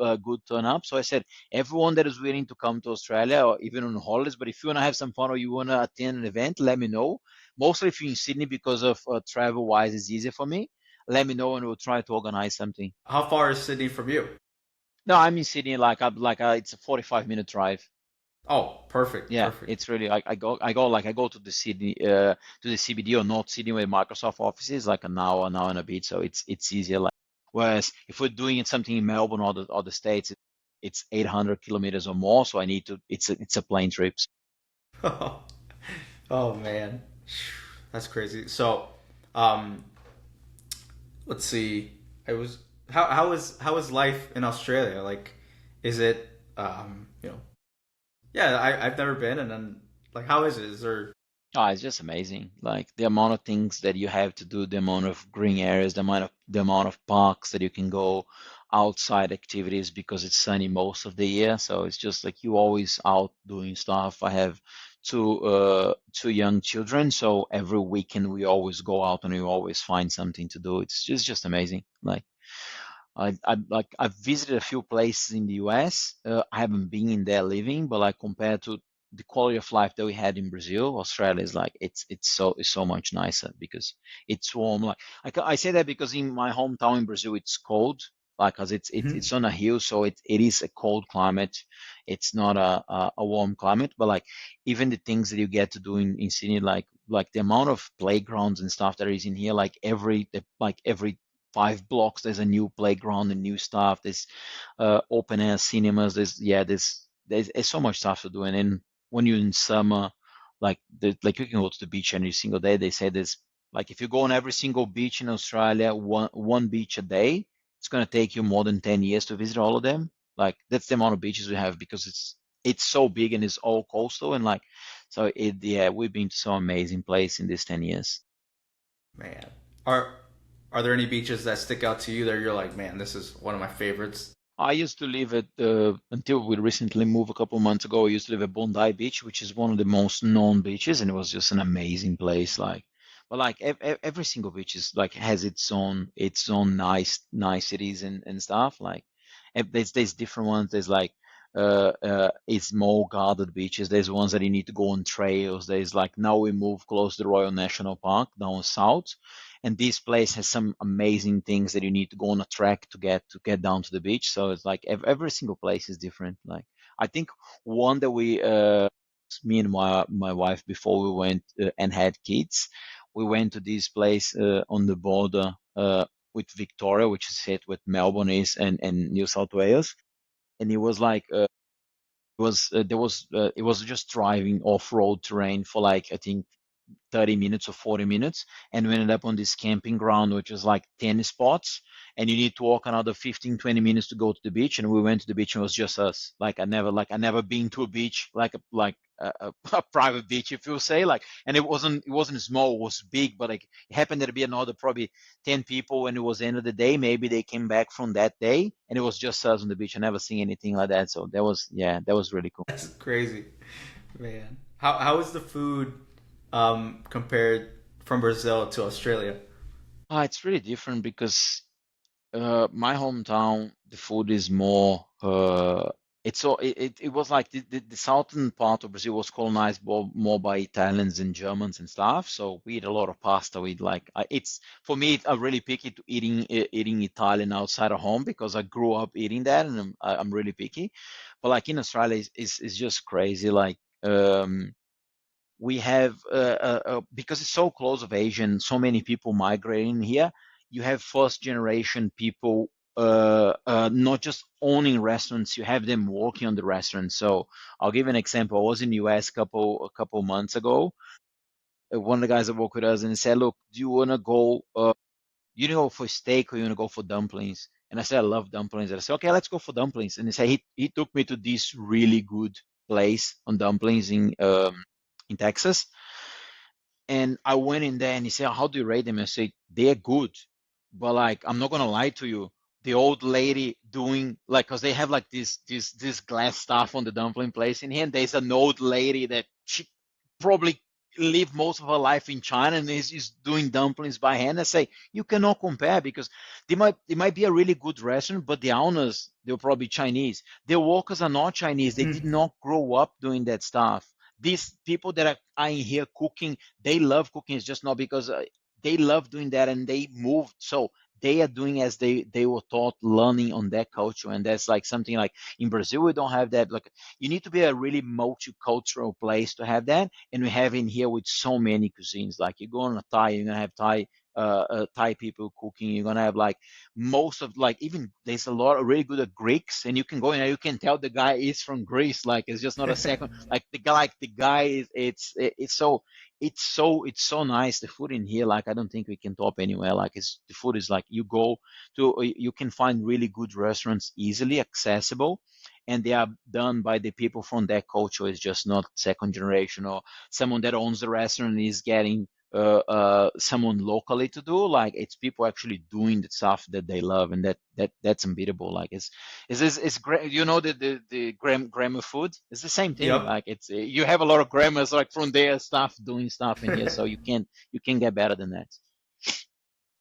turn up. So I said, everyone that is willing to come to Australia or even on holidays, but if you want to have some fun or you want to attend an event, let me know. Mostly if you're in Sydney because of travel wise, it's easier for me. Let me know and we'll try to organize something. How far is Sydney from you? No, I'm in Sydney. It's a 45-minute drive. Oh, perfect, Yeah, perfect. it's really like I go to the Sydney to the CBD or North Sydney where Microsoft office is like an hour and a bit, so it's easier. Like whereas if we're doing something in Melbourne or the States, it's 800 kilometers or more, so I need to it's a plane trip. Oh man, that's crazy. So, um, let's see. I was how is life in Australia? Like, is it yeah, I've never been, and then like how is it? Is there Oh, it's just amazing. Like the amount of things that you have to do, the amount of green areas, the amount of parks that you can go, outside activities because it's sunny most of the year. So it's just like you always out doing stuff. I have two young children, so every weekend we always go out and we always find something to do. It's just amazing. Like I've visited a few places in the US. I haven't been in there living, but like compared to the quality of life that we had in Brazil, Australia is like it's so much nicer because it's warm. Like I say that because in my hometown in Brazil it's cold, like because it's Mhm. on a hill, so it is a cold climate. It's not a warm climate, but like even the things that you get to do in Sydney, like the amount of playgrounds and stuff there is in here, like every 5 blocks there's a new playground and new stuff. There's open air cinemas. There's so much stuff to do. And then when you're in summer, like you can go to the beach every single day. They say there's like if you go on every single beach in Australia, one beach a day, it's gonna take you more than 10 years to visit all of them. Like that's the amount of beaches we have because it's so big and it's all coastal and like so yeah, we've been to some amazing place in these 10 years. Man, are are there any beaches that stick out to you that you're like, man, this is one of my favorites? I used to live at until we recently moved a couple months ago. I used to live at Bondi Beach, which is one of the most known beaches, and it was just an amazing place. But like every single beach is like has its own niceties and stuff. Like there's different ones. There's like it's more guarded beaches. There's ones that you need to go on trails. There's like now we move close to the Royal National Park down south, and this place has some amazing things that you need to go on a trek to get down to the beach. So it's like every single place is different. Like I think one that we me and my wife before we went and had kids, we went to this place on the border with Victoria, which is hit with Melbourne is and New South Wales, and it was like it was just driving off-road terrain for like I think 30 minutes or 40 minutes, and we ended up on this camping ground which was like 10 spots, and you need to walk another 15-20 minutes to go to the beach. And we went to the beach and it was just us. Like I never been to a beach a private beach, if you say. Like, and it wasn't small, it was big, but like it happened to be another probably 10 people, and it was the end of the day. Maybe they came back from that day and it was just us on the beach. I never seen anything like that, so that was really cool. That's crazy, man. How is the food compared from Brazil to Australia? It's really different because my hometown, the food is more. it was like the southern part of Brazil was colonized more by Italians and Germans and stuff. So we eat a lot of pasta. We like it's for me. I'm really picky to eating Italian outside of home because I grew up eating that, and I'm really picky. But like in Australia, is just crazy. Like we have because it's so close of Asian, so many people migrating here. You have first generation people not just owning restaurants, you have them working on the restaurants. So I'll give an example. I was in the US a couple months ago. One of the guys that worked with us and he said, "Look, do you want to go? You know, for steak or you want to go for dumplings?" And I said, "I love dumplings." And I said, "Okay, let's go for dumplings." And he said he took me to this really good place on dumplings in Texas. And I went in there and he said, "How do you rate them?" I said, "They're good." But like, I'm not gonna lie to you. The old lady doing like, cause they have like this glass stuff on the dumpling place in here. And there's an old lady that she probably lived most of her life in China and is doing dumplings by hand. I say you cannot compare because they might be a really good restaurant, but the owners they're probably Chinese. The workers are not Chinese. They did not grow up doing that stuff. These people that are in here cooking, they love cooking. It's just not because they love doing that and they moved. So they are doing as they were taught, learning on their culture. And that's like something like in Brazil, we don't have that. Like you need to be a really multicultural place to have that. And we have in here with so many cuisines. Like you go on a Thai, you're gonna have Thai people cooking. You're gonna have like most of like even there's a lot of really good at Greeks, and you can go in and you can tell the guy is from Greece. Like it's just not a second. Like the guy is it's so nice. The food in here, like I don't think we can top anywhere. Like it's the food is like you go to you can find really good restaurants easily accessible, and they are done by the people from that culture. It's just not second generation or someone that owns the restaurant is getting someone locally to do. Like it's people actually doing the stuff that they love, and that's unbeatable. Like it's great. You know the grammar food. It's the same thing. Yep. Like it's you have a lot of grammars like from their stuff doing stuff in here, so you can get better than that.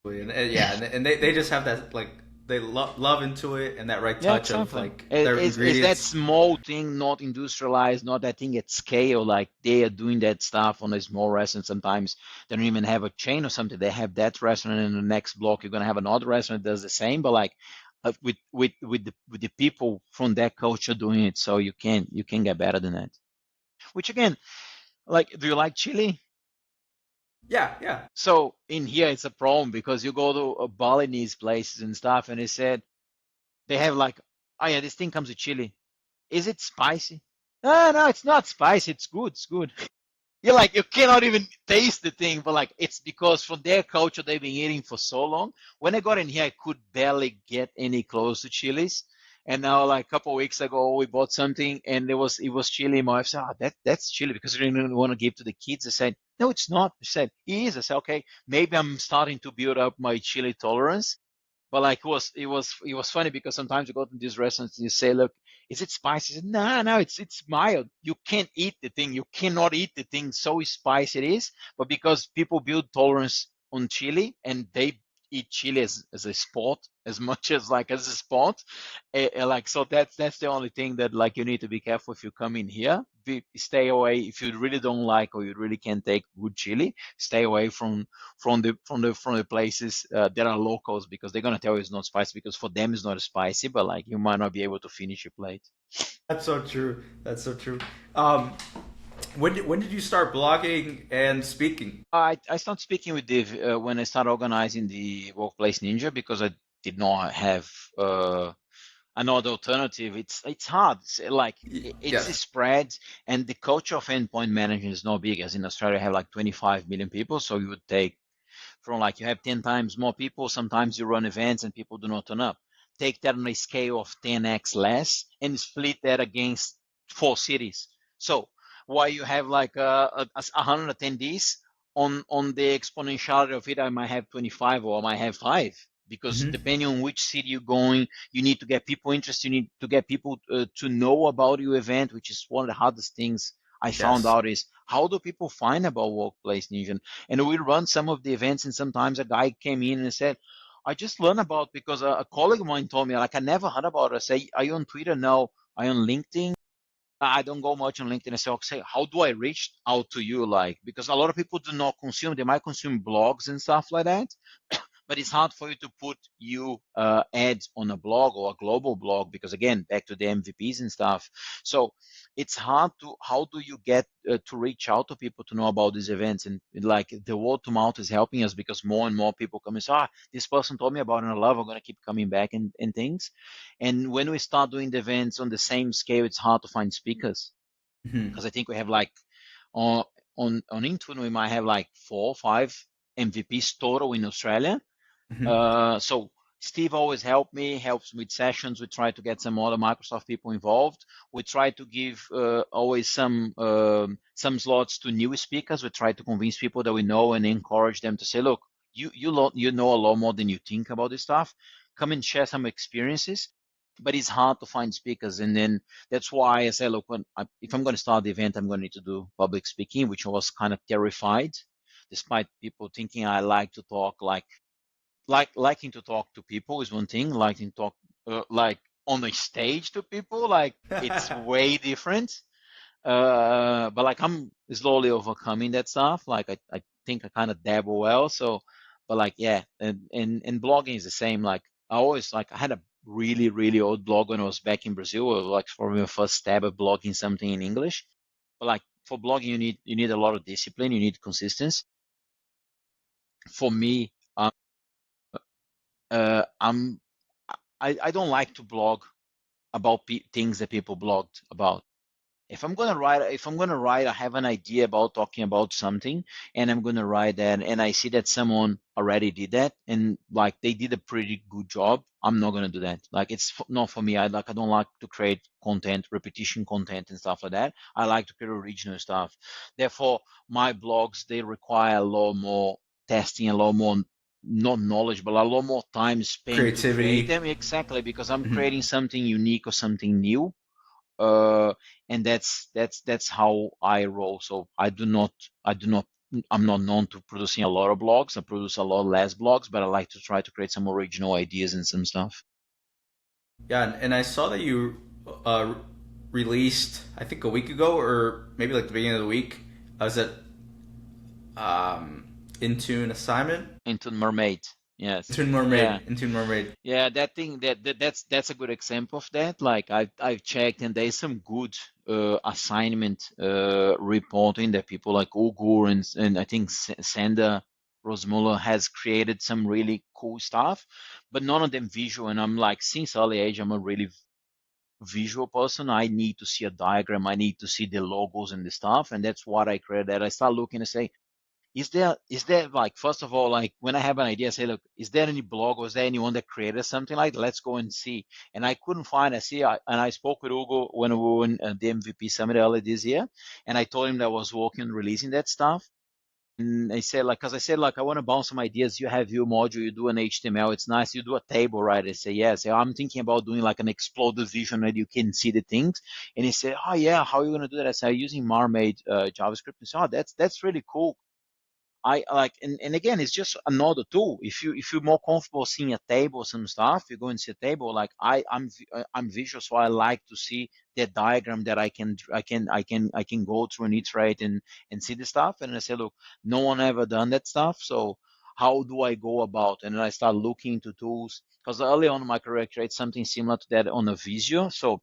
And yeah, and they just have that like they love into it and that right Yeah, touch of exactly. like their Is that ingredients. small thing, not industrialized, not that thing at scale, like they are doing that stuff on a small restaurant. Sometimes they don't even have a chain or something. They have that restaurant, and in the next block you're gonna have another restaurant that does the same, but like with the people from that culture doing it, so you can get better than that. Which again, like, do you like chili? Yeah, yeah. So in here it's a problem because you go to Balinese places and stuff, and they said they have like, oh yeah, this thing comes with chili. Is it spicy? No, no, it's not spicy. It's good. It's good. You're like, you cannot even taste the thing, but like, it's because from their culture they've been eating for so long. When I got in here, I could barely get any close to chilies. And now, like a couple of weeks ago, we bought something, and it was chili. My wife said, "Oh, that's chili," because we didn't want to give to the kids. I said, "No, it's not." She said, "It is." I said, "Okay, maybe I'm starting to build up my chili tolerance." But like it was funny because sometimes you go to these restaurants and you say, "Look, is it spicy?" I said, "No, no, it's mild. You can't eat the thing. You cannot eat the thing. So spicy it is." But because people build tolerance on chili and they eat chili as a sport as much as like as a sport, like so that's the only thing that like you need to be careful if you come in here. Stay away if you really don't like or you really can't take good chili. Stay away from the places that are locals because they're gonna tell you it's not spicy because for them it's not spicy, but like you might not be able to finish your plate. That's so true. That's so true. Um, when did you start blogging and speaking? I started speaking with Div when I started organizing the Workplace Ninja because I did not have uh, another alternative. It's hard. It's Yes. spread, and the culture of endpoint management is not big. As in Australia, I have like 25 million people, so you would take from like you have 10 times more people. Sometimes you run events and people do not turn up. Take that on a scale of 10x less and split that against 4 cities. So while you have like 100 attendees, on the exponentiality of it, I might have 25 or I might have five. Because Hmm. depending on which city you're going, you need to get people interested. You need to get people to know about your event, which is one of the hardest things I found Yes. out is how do people find about Workplace Ninja? And we run some of the events, and sometimes a guy came in and said, I just learned about because a colleague of mine told me, like, I never heard about it. I say, are you on Twitter? No. I on LinkedIn. I don't go much on LinkedIn. I say, okay, how do I reach out to you? Like, because a lot of people do not consume, they might consume blogs and stuff like that, but it's hard for you to put you ads on a blog or a global blog because again, back to the MVPs and stuff. So it's hard to, how do you get to reach out to people to know about these events? And like the word to mouth is helping us because more and more people come and say, this person told me about it and I love, I'm going to keep coming back and things. And when we start doing the events on the same scale, it's hard to find speakers Hmm. because I think we have like on on Intune we might have like 4 or 5 MVPs total in Australia. Hmm. So Steve always helps with sessions. We try to get some other Microsoft people involved. We try to give always some slots to new speakers. We try to convince people that we know and encourage them to say, look, you know a lot more than you think about this stuff. Come and share some experiences. But it's hard to find speakers, and then that's why I say, look, if I'm going to start the event, I'm going to need to do public speaking, which I was kind of terrified, despite people thinking I like to talk like liking to talk to people is one thing. Liking to talk like on the stage to people, like it's way different. But like I'm slowly overcoming that stuff. Like I think I kind of dabble well. So, but like yeah, and blogging is the same. Like I always like I had a really old blog when I was back in Brazil. It was like for my first stab at blogging something in English. But like for blogging, you need a lot of discipline. You need consistency. For me, I'm I don't like to blog about things that people blogged about. If I'm gonna write, I have an idea about talking about something, and I'm gonna write that, and I see that someone already did that, and like they did a pretty good job. I'm not gonna do that. Like it's not for me. I don't like to create content, repetition content, and stuff like that. I like to create original stuff. Therefore, my blogs they require a lot more testing, a lot more not knowledge, but a lot more time spent to create Creativity. them. Exactly, because I'm Hmm. creating something unique or something new, uh, and that's how I roll. So I do not I'm not known to producing a lot of blogs. I produce a lot less blogs, but I like to try to create some original ideas and some stuff. Yeah, and I saw that you uh, released, I think a week ago, or maybe like the beginning of the week. Was it Intune assignment? Into Mermaid, yes, Intune yeah. Mermaid. Intune Mermaid. Yeah, that thing that's a good example of that. Like I've checked, and there's some good assignment reporting that people like Ugur and I think Sander Rosmuller has created some really cool stuff, but none of them visual. And I'm like, since early age, I'm a really visual person. I need to see a diagram. I need to see the logos and the stuff, and that's what I created. That I start looking and say, is there like first of all, like when I have an idea, I say, look, is there any blog or is there anyone that created something like that? Let's go and see. And I couldn't find. And I spoke with Hugo when we were in the MVP summit earlier this year, and I told him that I was working on releasing that stuff. And I said, like, because I said, like, I want to bounce some ideas. You have your module, you do an HTML, it's nice. You do a table, right? I say, yes. Yeah, I'm thinking about doing like an exploded vision that you can see the things. And he said, oh yeah, how are you gonna do that? I said, using Marmaid JavaScript. And said, oh, that's really cool. I like, and again, it's just another tool. If you're more comfortable seeing a table, some stuff, you go and see a table. Like I'm visual, so I like to see the diagram that I can go through and iterate and see the stuff. And I say, look, no one ever done that stuff, so how do I go about? And then I start looking into tools because early on in my career, I created something similar to that on a Visio. So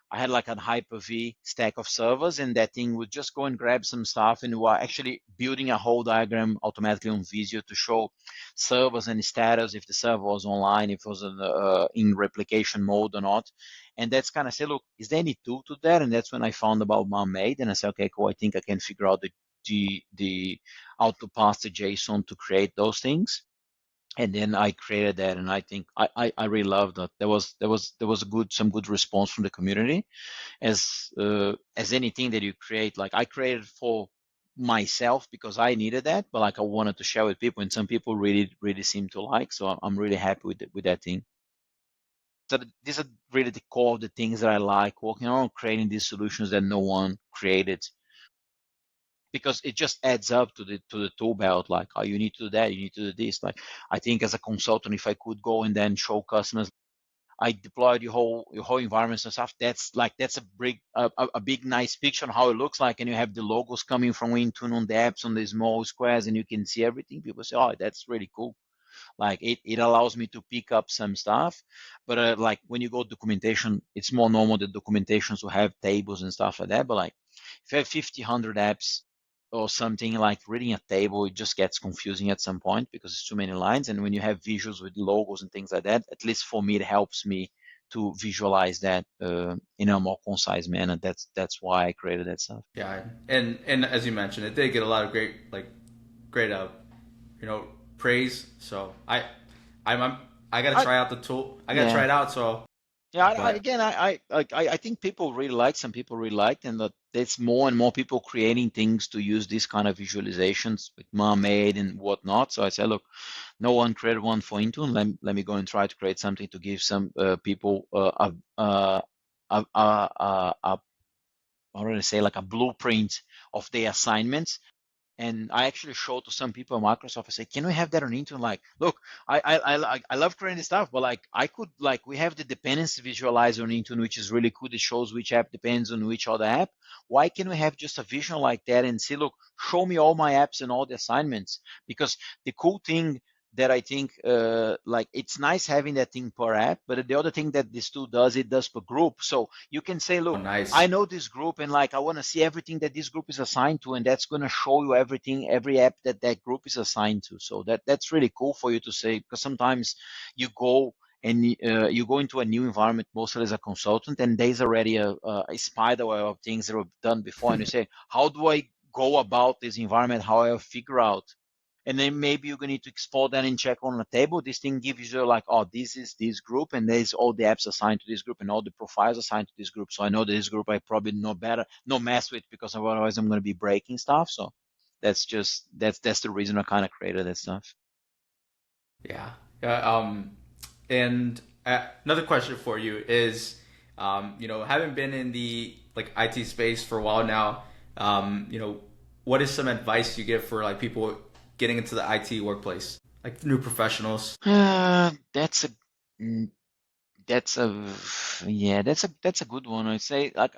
I had like a Hyper-V stack of servers, and that thing would just go and grab some stuff, and we were actually building a whole diagram automatically on Visio to show servers and status if the server was online, if it was in replication mode or not. And that's kind of say, look, is there any tool to that? And that's when I found about Marmaid, and I said, okay, cool. I think I can figure out the how to pass the JSON to create those things. And then I created that, and I think I really loved that. There was some good response from the community, as anything that you create. Like I created for myself because I needed that, but like I wanted to share with people, and some people really seem to like. So I'm really happy with that thing. So these are really the core of the things that I like working on, creating these solutions that no one created, because it just adds up to the tool belt. Like, oh, you need to do that, you need to do this. Like I think as a consultant, if I could go and then show customers, I deployed your whole environment and stuff. That's a big nice picture on how it looks like, and you have the logos coming from Intune on the apps on the small squares, and you can see everything. People say, "Oh, that's really cool." Like it allows me to pick up some stuff, but like when you go documentation, it's more normal that documentations will have tables and stuff like that. But like if you have 50, 100 apps or something, like reading a table, it just gets confusing at some point because it's too many lines. And when you have visuals with logos and things like that, at least for me, it helps me to visualize that in a more concise manner. That's why I created that stuff. Yeah, and as you mentioned, it did get a lot of great you know praise. So I'm I gotta I try out the tool. I gotta try Yeah. it out. So, Yeah, but again, I think people really like, some people really liked, and that there's more and more people creating things to use these kind of visualizations with Mermaid and whatnot. So I said, look, no one created one for Intune. Let me go and try to create something to give some people a how do I say, like a blueprint of their assignments. And I actually showed to some people at Microsoft. I say, can we have that on Intune? Like, look, I love creating stuff, but like I could, like, we have the dependency visualizer on Intune, which is really cool. It shows which app depends on which other app. Why can we have just a vision like that and say, look, show me all my apps and all the assignments? Because the cool thing that I think, like, it's nice having that thing per app, but the other thing that this tool does, it does per group. So you can say, oh, look, I nice. know this group, and like I want to see everything that this group is assigned to, and that's going to show you everything, every app that that group is assigned to. So that's really cool for you to say, because sometimes you go and you go into a new environment, mostly as a consultant, and there's already a spider web of things that were done before, and you say, how do I go about this environment? How I figure out? And then maybe you're going to need to export that and check on a table. This thing gives you like, oh, this is this group, and there's all the apps assigned to this group and all the profiles assigned to this group. So I know this group I probably know better, no mess with, because otherwise I'm going to be breaking stuff. So that's the reason I kind of created that stuff. Yeah. Yeah. And another question for you is, having been in the like IT space for a while now, what is some advice you give for like people getting into the IT workplace, like new professionals? That's a mm, that's a yeah, that's a good one. I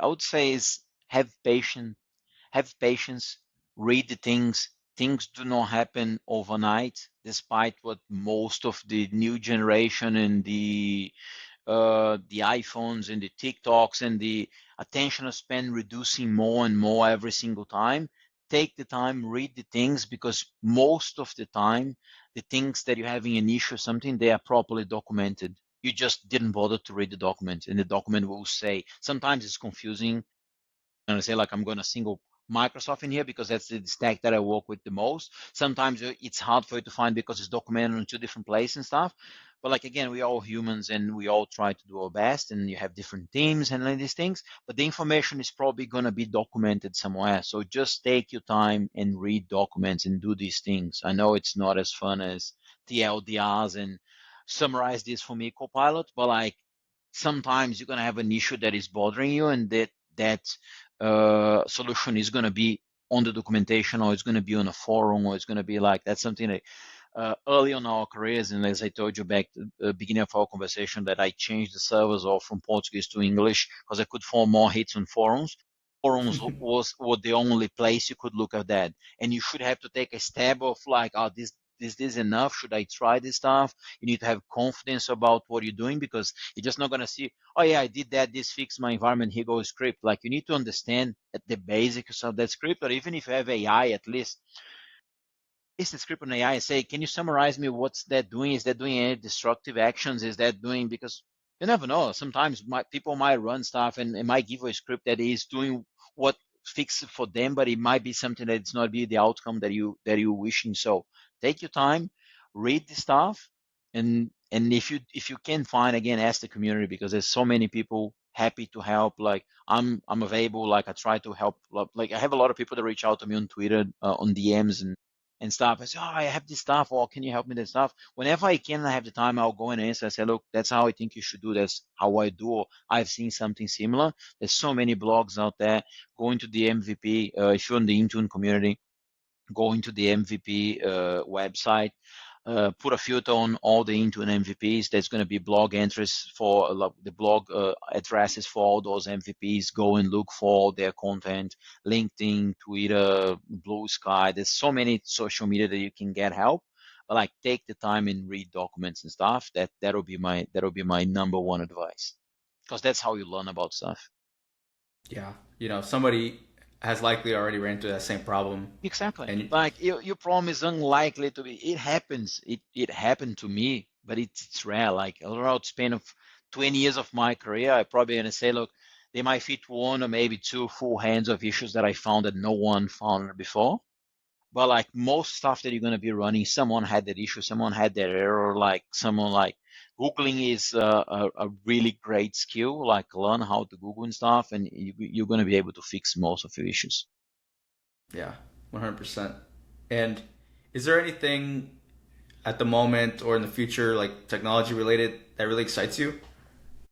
would say is have patience, read the things. Things do not happen overnight, despite what most of the new generation and the iPhones and the TikToks and the attention span reducing more and more every single time. Take the time, read the things, because most of the time, the things that you're having an issue or something, they are properly documented. You just didn't bother to read the document, and the document will say, sometimes it's confusing. And I say, like, I'm going to single Microsoft in here because that's the stack that I work with the most. Sometimes it's hard for you to find because it's documented in two different places and stuff. But like, again, we're all humans and we all try to do our best, and you have different teams handling these things, but the information is probably going to be documented somewhere. So just take your time and read documents and do these things. I know it's not as fun as TLDRs and summarize this for me, Copilot, but like, sometimes you're going to have an issue that is bothering you, and that solution is going to be on the documentation, or it's going to be on a forum, or it's going to be like, that's something that early on our careers, and as I told you back at the beginning of our conversation, that I changed the servers all from Portuguese to English because I could form more hits on forums. Forums was the only place you could look at that, and you should have to take a step of like, oh, this enough? Should I try this stuff? You need to have confidence about what you're doing, because you're just not gonna see, oh yeah, I did that, this fixed my environment, here goes script. Like, you need to understand at the basics of that script, or even if you have AI, at least is the script on AI and say, can you summarize me what's that doing? Is that doing any destructive actions? Is that doing, because you never know. Sometimes people might run stuff and it might give you a script that is doing what fix it for them, but it might be something that it's not be the outcome that you're wishing. So take your time, read the stuff, and if you can find, again, ask the community, because there's so many people happy to help. Like, I'm available. Like, I try to help. Like, I have a lot of people that reach out to me on Twitter, on DMs and stuff. I say, oh, I have this stuff, or can you help me with this stuff? Whenever I can, I have the time, I'll go and answer. I say, look, that's how I think you should do. That's how I do. Or I've seen something similar. There's so many blogs out there. Go into the MVP. If you're in the Intune community, go into the MVP website. put a filter on all the Intune MVPs. There's going to be blog entries for the blog addresses for all those MVPs. Go and look for all their content. LinkedIn, Twitter, Blue Sky. There's so many social media that you can get help. But like, take the time and read documents and stuff. That'll be my number one advice, because that's how you learn about stuff. Yeah, somebody has likely already ran into that same problem, Exactly. and Like, your problem is unlikely to be. It happens. It happened to me, but it's rare. Like, around span of 20 years of my career, I probably gonna say, look, they might fit one or maybe two full hands of issues that I found that no one found before. But like, most stuff that you're gonna be running, someone had that issue, someone had that error. Like, someone like Googling is a really great skill. Like, learn how to Google and stuff, and you're gonna be able to fix most of your issues. yeah, 100%. And is there anything at the moment or in the future, like technology related, that really excites you?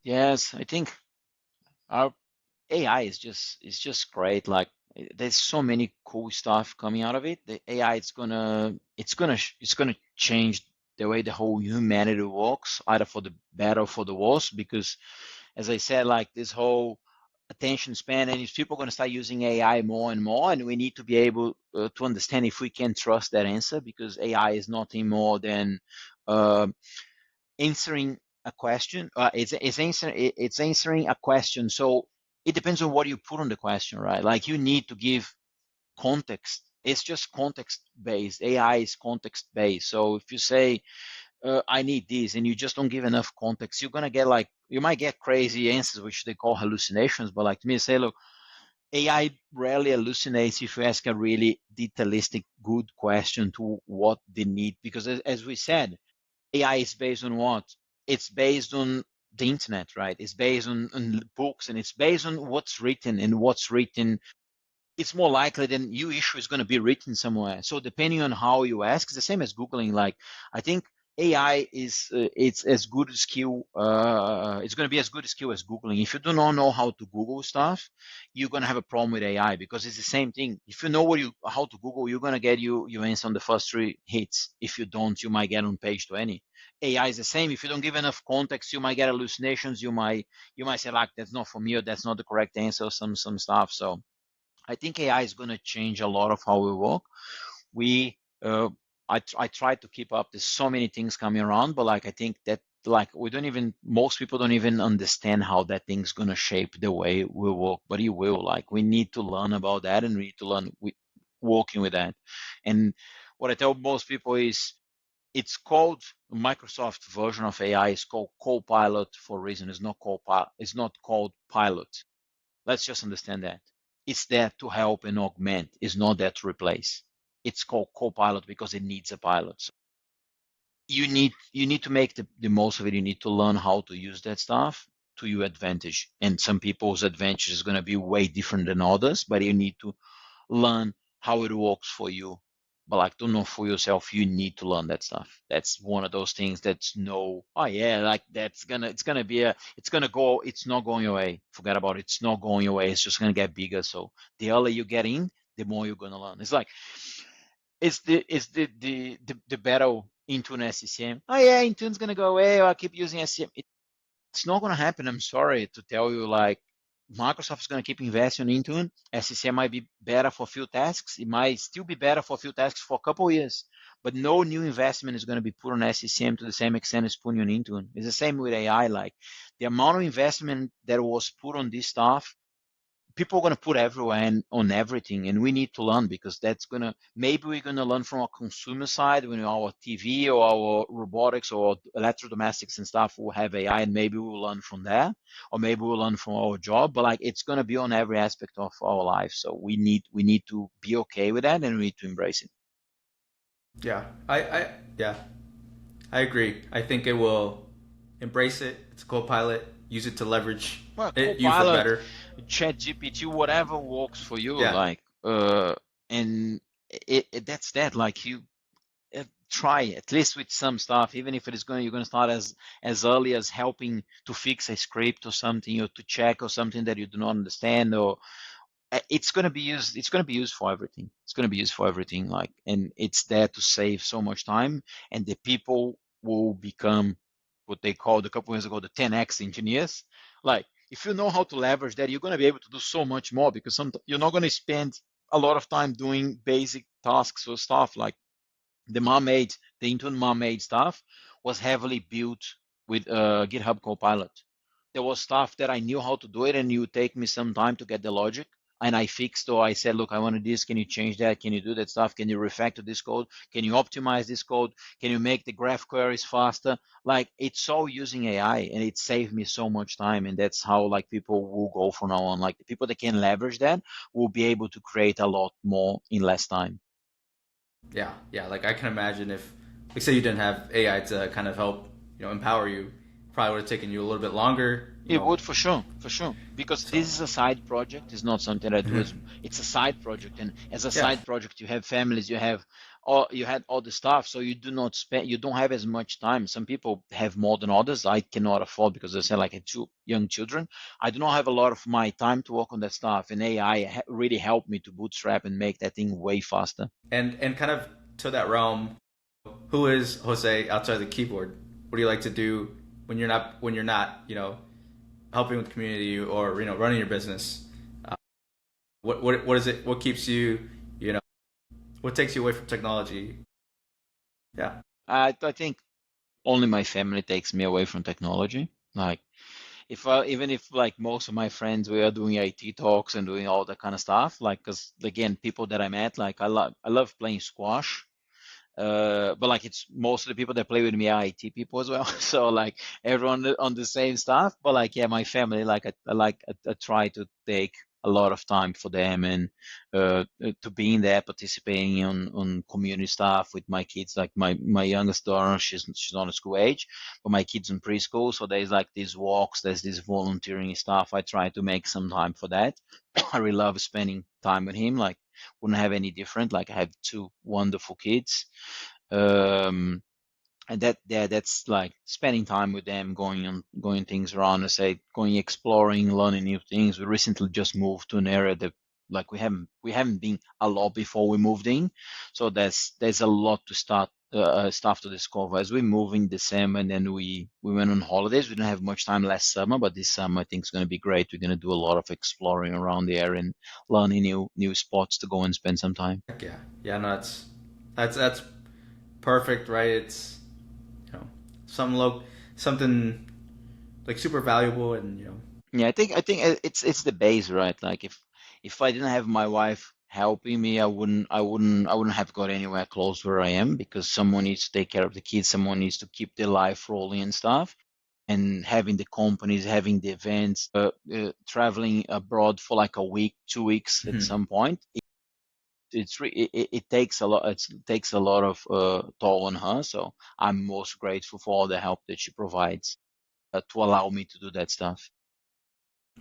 Yes, I think our AI is just great. Like, there's so many cool stuff coming out of it. The AI it's gonna change the way the whole humanity works, either for the better or for the worse. Because, as I said, like, this whole attention span, and if people are gonna start using AI more and more, and we need to be able to understand if we can trust that answer, because AI is nothing more than uh, answering a question. It's answering a question. So it depends on what you put on the question, right? Like, you need to give context. It's just context based. AI is context based. So if you say, I need this, and you just don't give enough context, you're gonna get, like, you might get crazy answers, which they call hallucinations. But like, to me, say, look, AI rarely hallucinates if you ask a really detailistic, good question to what they need. Because, as we said, AI is based on what? It's based on the internet, right? It's based on books, and it's based on what's written, and what's written, it's more likely than your issue is going to be written somewhere. So depending on how you ask, it's the same as Googling. Like, I think AI is it's as good a skill. It's going to be as good a skill as Googling. If you do not know how to Google stuff, you're going to have a problem with AI, because it's the same thing. If you know how to Google, you're going to get your answer on the first three hits. If you don't, you might get on page 20. AI is the same. If you don't give enough context, you might get hallucinations. You might say, like, that's not for me, or that's not the correct answer, or some stuff. So I think AI is going to change a lot of how we work. We, I try to keep up. There's so many things coming around, but like, I think that, like, most people don't even understand how that thing's going to shape the way we work, but it will. Like, we need to learn about that, and we need to learn working with that. And what I tell most people is, it's called, Microsoft version of AI is called Copilot for a reason. It's not called Pilot. Let's just understand that. It's there to help and augment. It's not there to replace. It's called Copilot because it needs a pilot. So you need to make the most of it. You need to learn how to use that stuff to your advantage. And some people's advantage is going to be way different than others, but you need to learn how it works for you. But like, to know for yourself, you need to learn that stuff. That's one of those things that's no, oh yeah, like, it's gonna go, it's not going away. Forget about it. It's not going away. It's just gonna get bigger. So the earlier you get in, the more you're gonna learn. It's like, it's the battle Intune SCCM. Oh yeah, Intune's gonna go away, or I keep using SCCM. It's not going to happen. I'm sorry to tell you, like, Microsoft is going to keep investing in Intune. SCCM might be better for a few tasks. It might still be better for a few tasks for a couple of years, but no new investment is going to be put on SCCM to the same extent as putting on Intune. It's the same with AI. Like, the amount of investment that was put on this stuff, people are going to put everywhere and on everything, and we need to learn, because maybe we're going to learn from a consumer side when our TV or our robotics or electrodomestics and stuff will have AI, and maybe we'll learn from there, or maybe we'll learn from our job. But like, it's going to be on every aspect of our life, so we need to be okay with that, and we need to embrace it. Yeah, yeah, I agree. I think it will embrace it. It's a co-pilot. Use it to leverage Well, you for Copilot, better. Chat GPT, whatever works for you, Yeah, like, and that's that. Like, you try at least with some stuff, even if you're going to start as early as helping to fix a script or something, or to check or something that you do not understand, or it's going to be used. It's going to be used for everything. It's going to be used for everything. Like, and it's there to save so much time, and the people will become what they called a couple years ago the 10x engineers. Like, if you know how to leverage that, you're going to be able to do so much more because you're not going to spend a lot of time doing basic tasks or stuff like the Intune Mermaid stuff was heavily built with GitHub Copilot. There was stuff that I knew how to do it, and it would take me some time to get the logic. And I fixed, or I said, look, I wanted this. Can you change that? Can you do that stuff? Can you refactor this code? Can you optimize this code? Can you make the graph queries faster? Like, it's all using AI, and it saved me so much time. And that's how like people will go from now on. Like the people that can leverage that will be able to create a lot more in less time. Yeah, yeah. Like I can imagine if, like, say you didn't have AI to kind of help, empower you, probably would have taken you a little bit longer. It would for sure, because So this is a side project. It's not something I do mhm. as it's a side project, and as a Yeah, side project, you have families, you had all the stuff, so you don't have as much time. Some people have more than others. I cannot afford because I say like I have two young children. I do not have a lot of my time to work on that stuff, and AI really helped me to bootstrap and make that thing way faster. and kind of to that realm, who is Jose outside the keyboard? What do you like to do when you're not helping with the community or running your business? Uh, what is it? What keeps you you know what takes you away from technology? Yeah. I think only my family takes me away from technology. Like if even if like most of my friends we are doing IT talks and doing all that kind of stuff, like because again, people that I met, like I love playing squash. But like it's most of the people that play with me are IT people as well. So like everyone on the same stuff. But like yeah, my family, like I try to take a lot of time for them and to being there, participating on community stuff with my kids. Like my youngest daughter, she's not a school age, but my kids in preschool. So there's like these walks, there's this volunteering stuff. I try to make some time for that. I really love spending time with him. Like wouldn't have any different. Like I have two wonderful kids. Um, and that's like spending time with them, going things around, I say, going exploring, learning new things. We recently just moved to an area that like we haven't been a lot before we moved in, so there's a lot to start stuff to discover as we move in December, and then we went on holidays. We didn't have much time last summer, but this summer I think it's going to be great. We're going to do a lot of exploring around the area and learning new spots to go and spend some time. Heck yeah. Yeah, no, that's perfect, right? It's you know something like super valuable, and Yeah, I think it's the base, right? Like if I didn't have my wife helping me, I wouldn't have got anywhere close where I am because someone needs to take care of the kids, someone needs to keep their life rolling and stuff. And having the companies, having the events, traveling abroad for like a week, 2 weeks at Mhm. some point, it takes a lot. It takes a lot of toll on her. So I'm most grateful for all the help that she provides to allow me to do that stuff.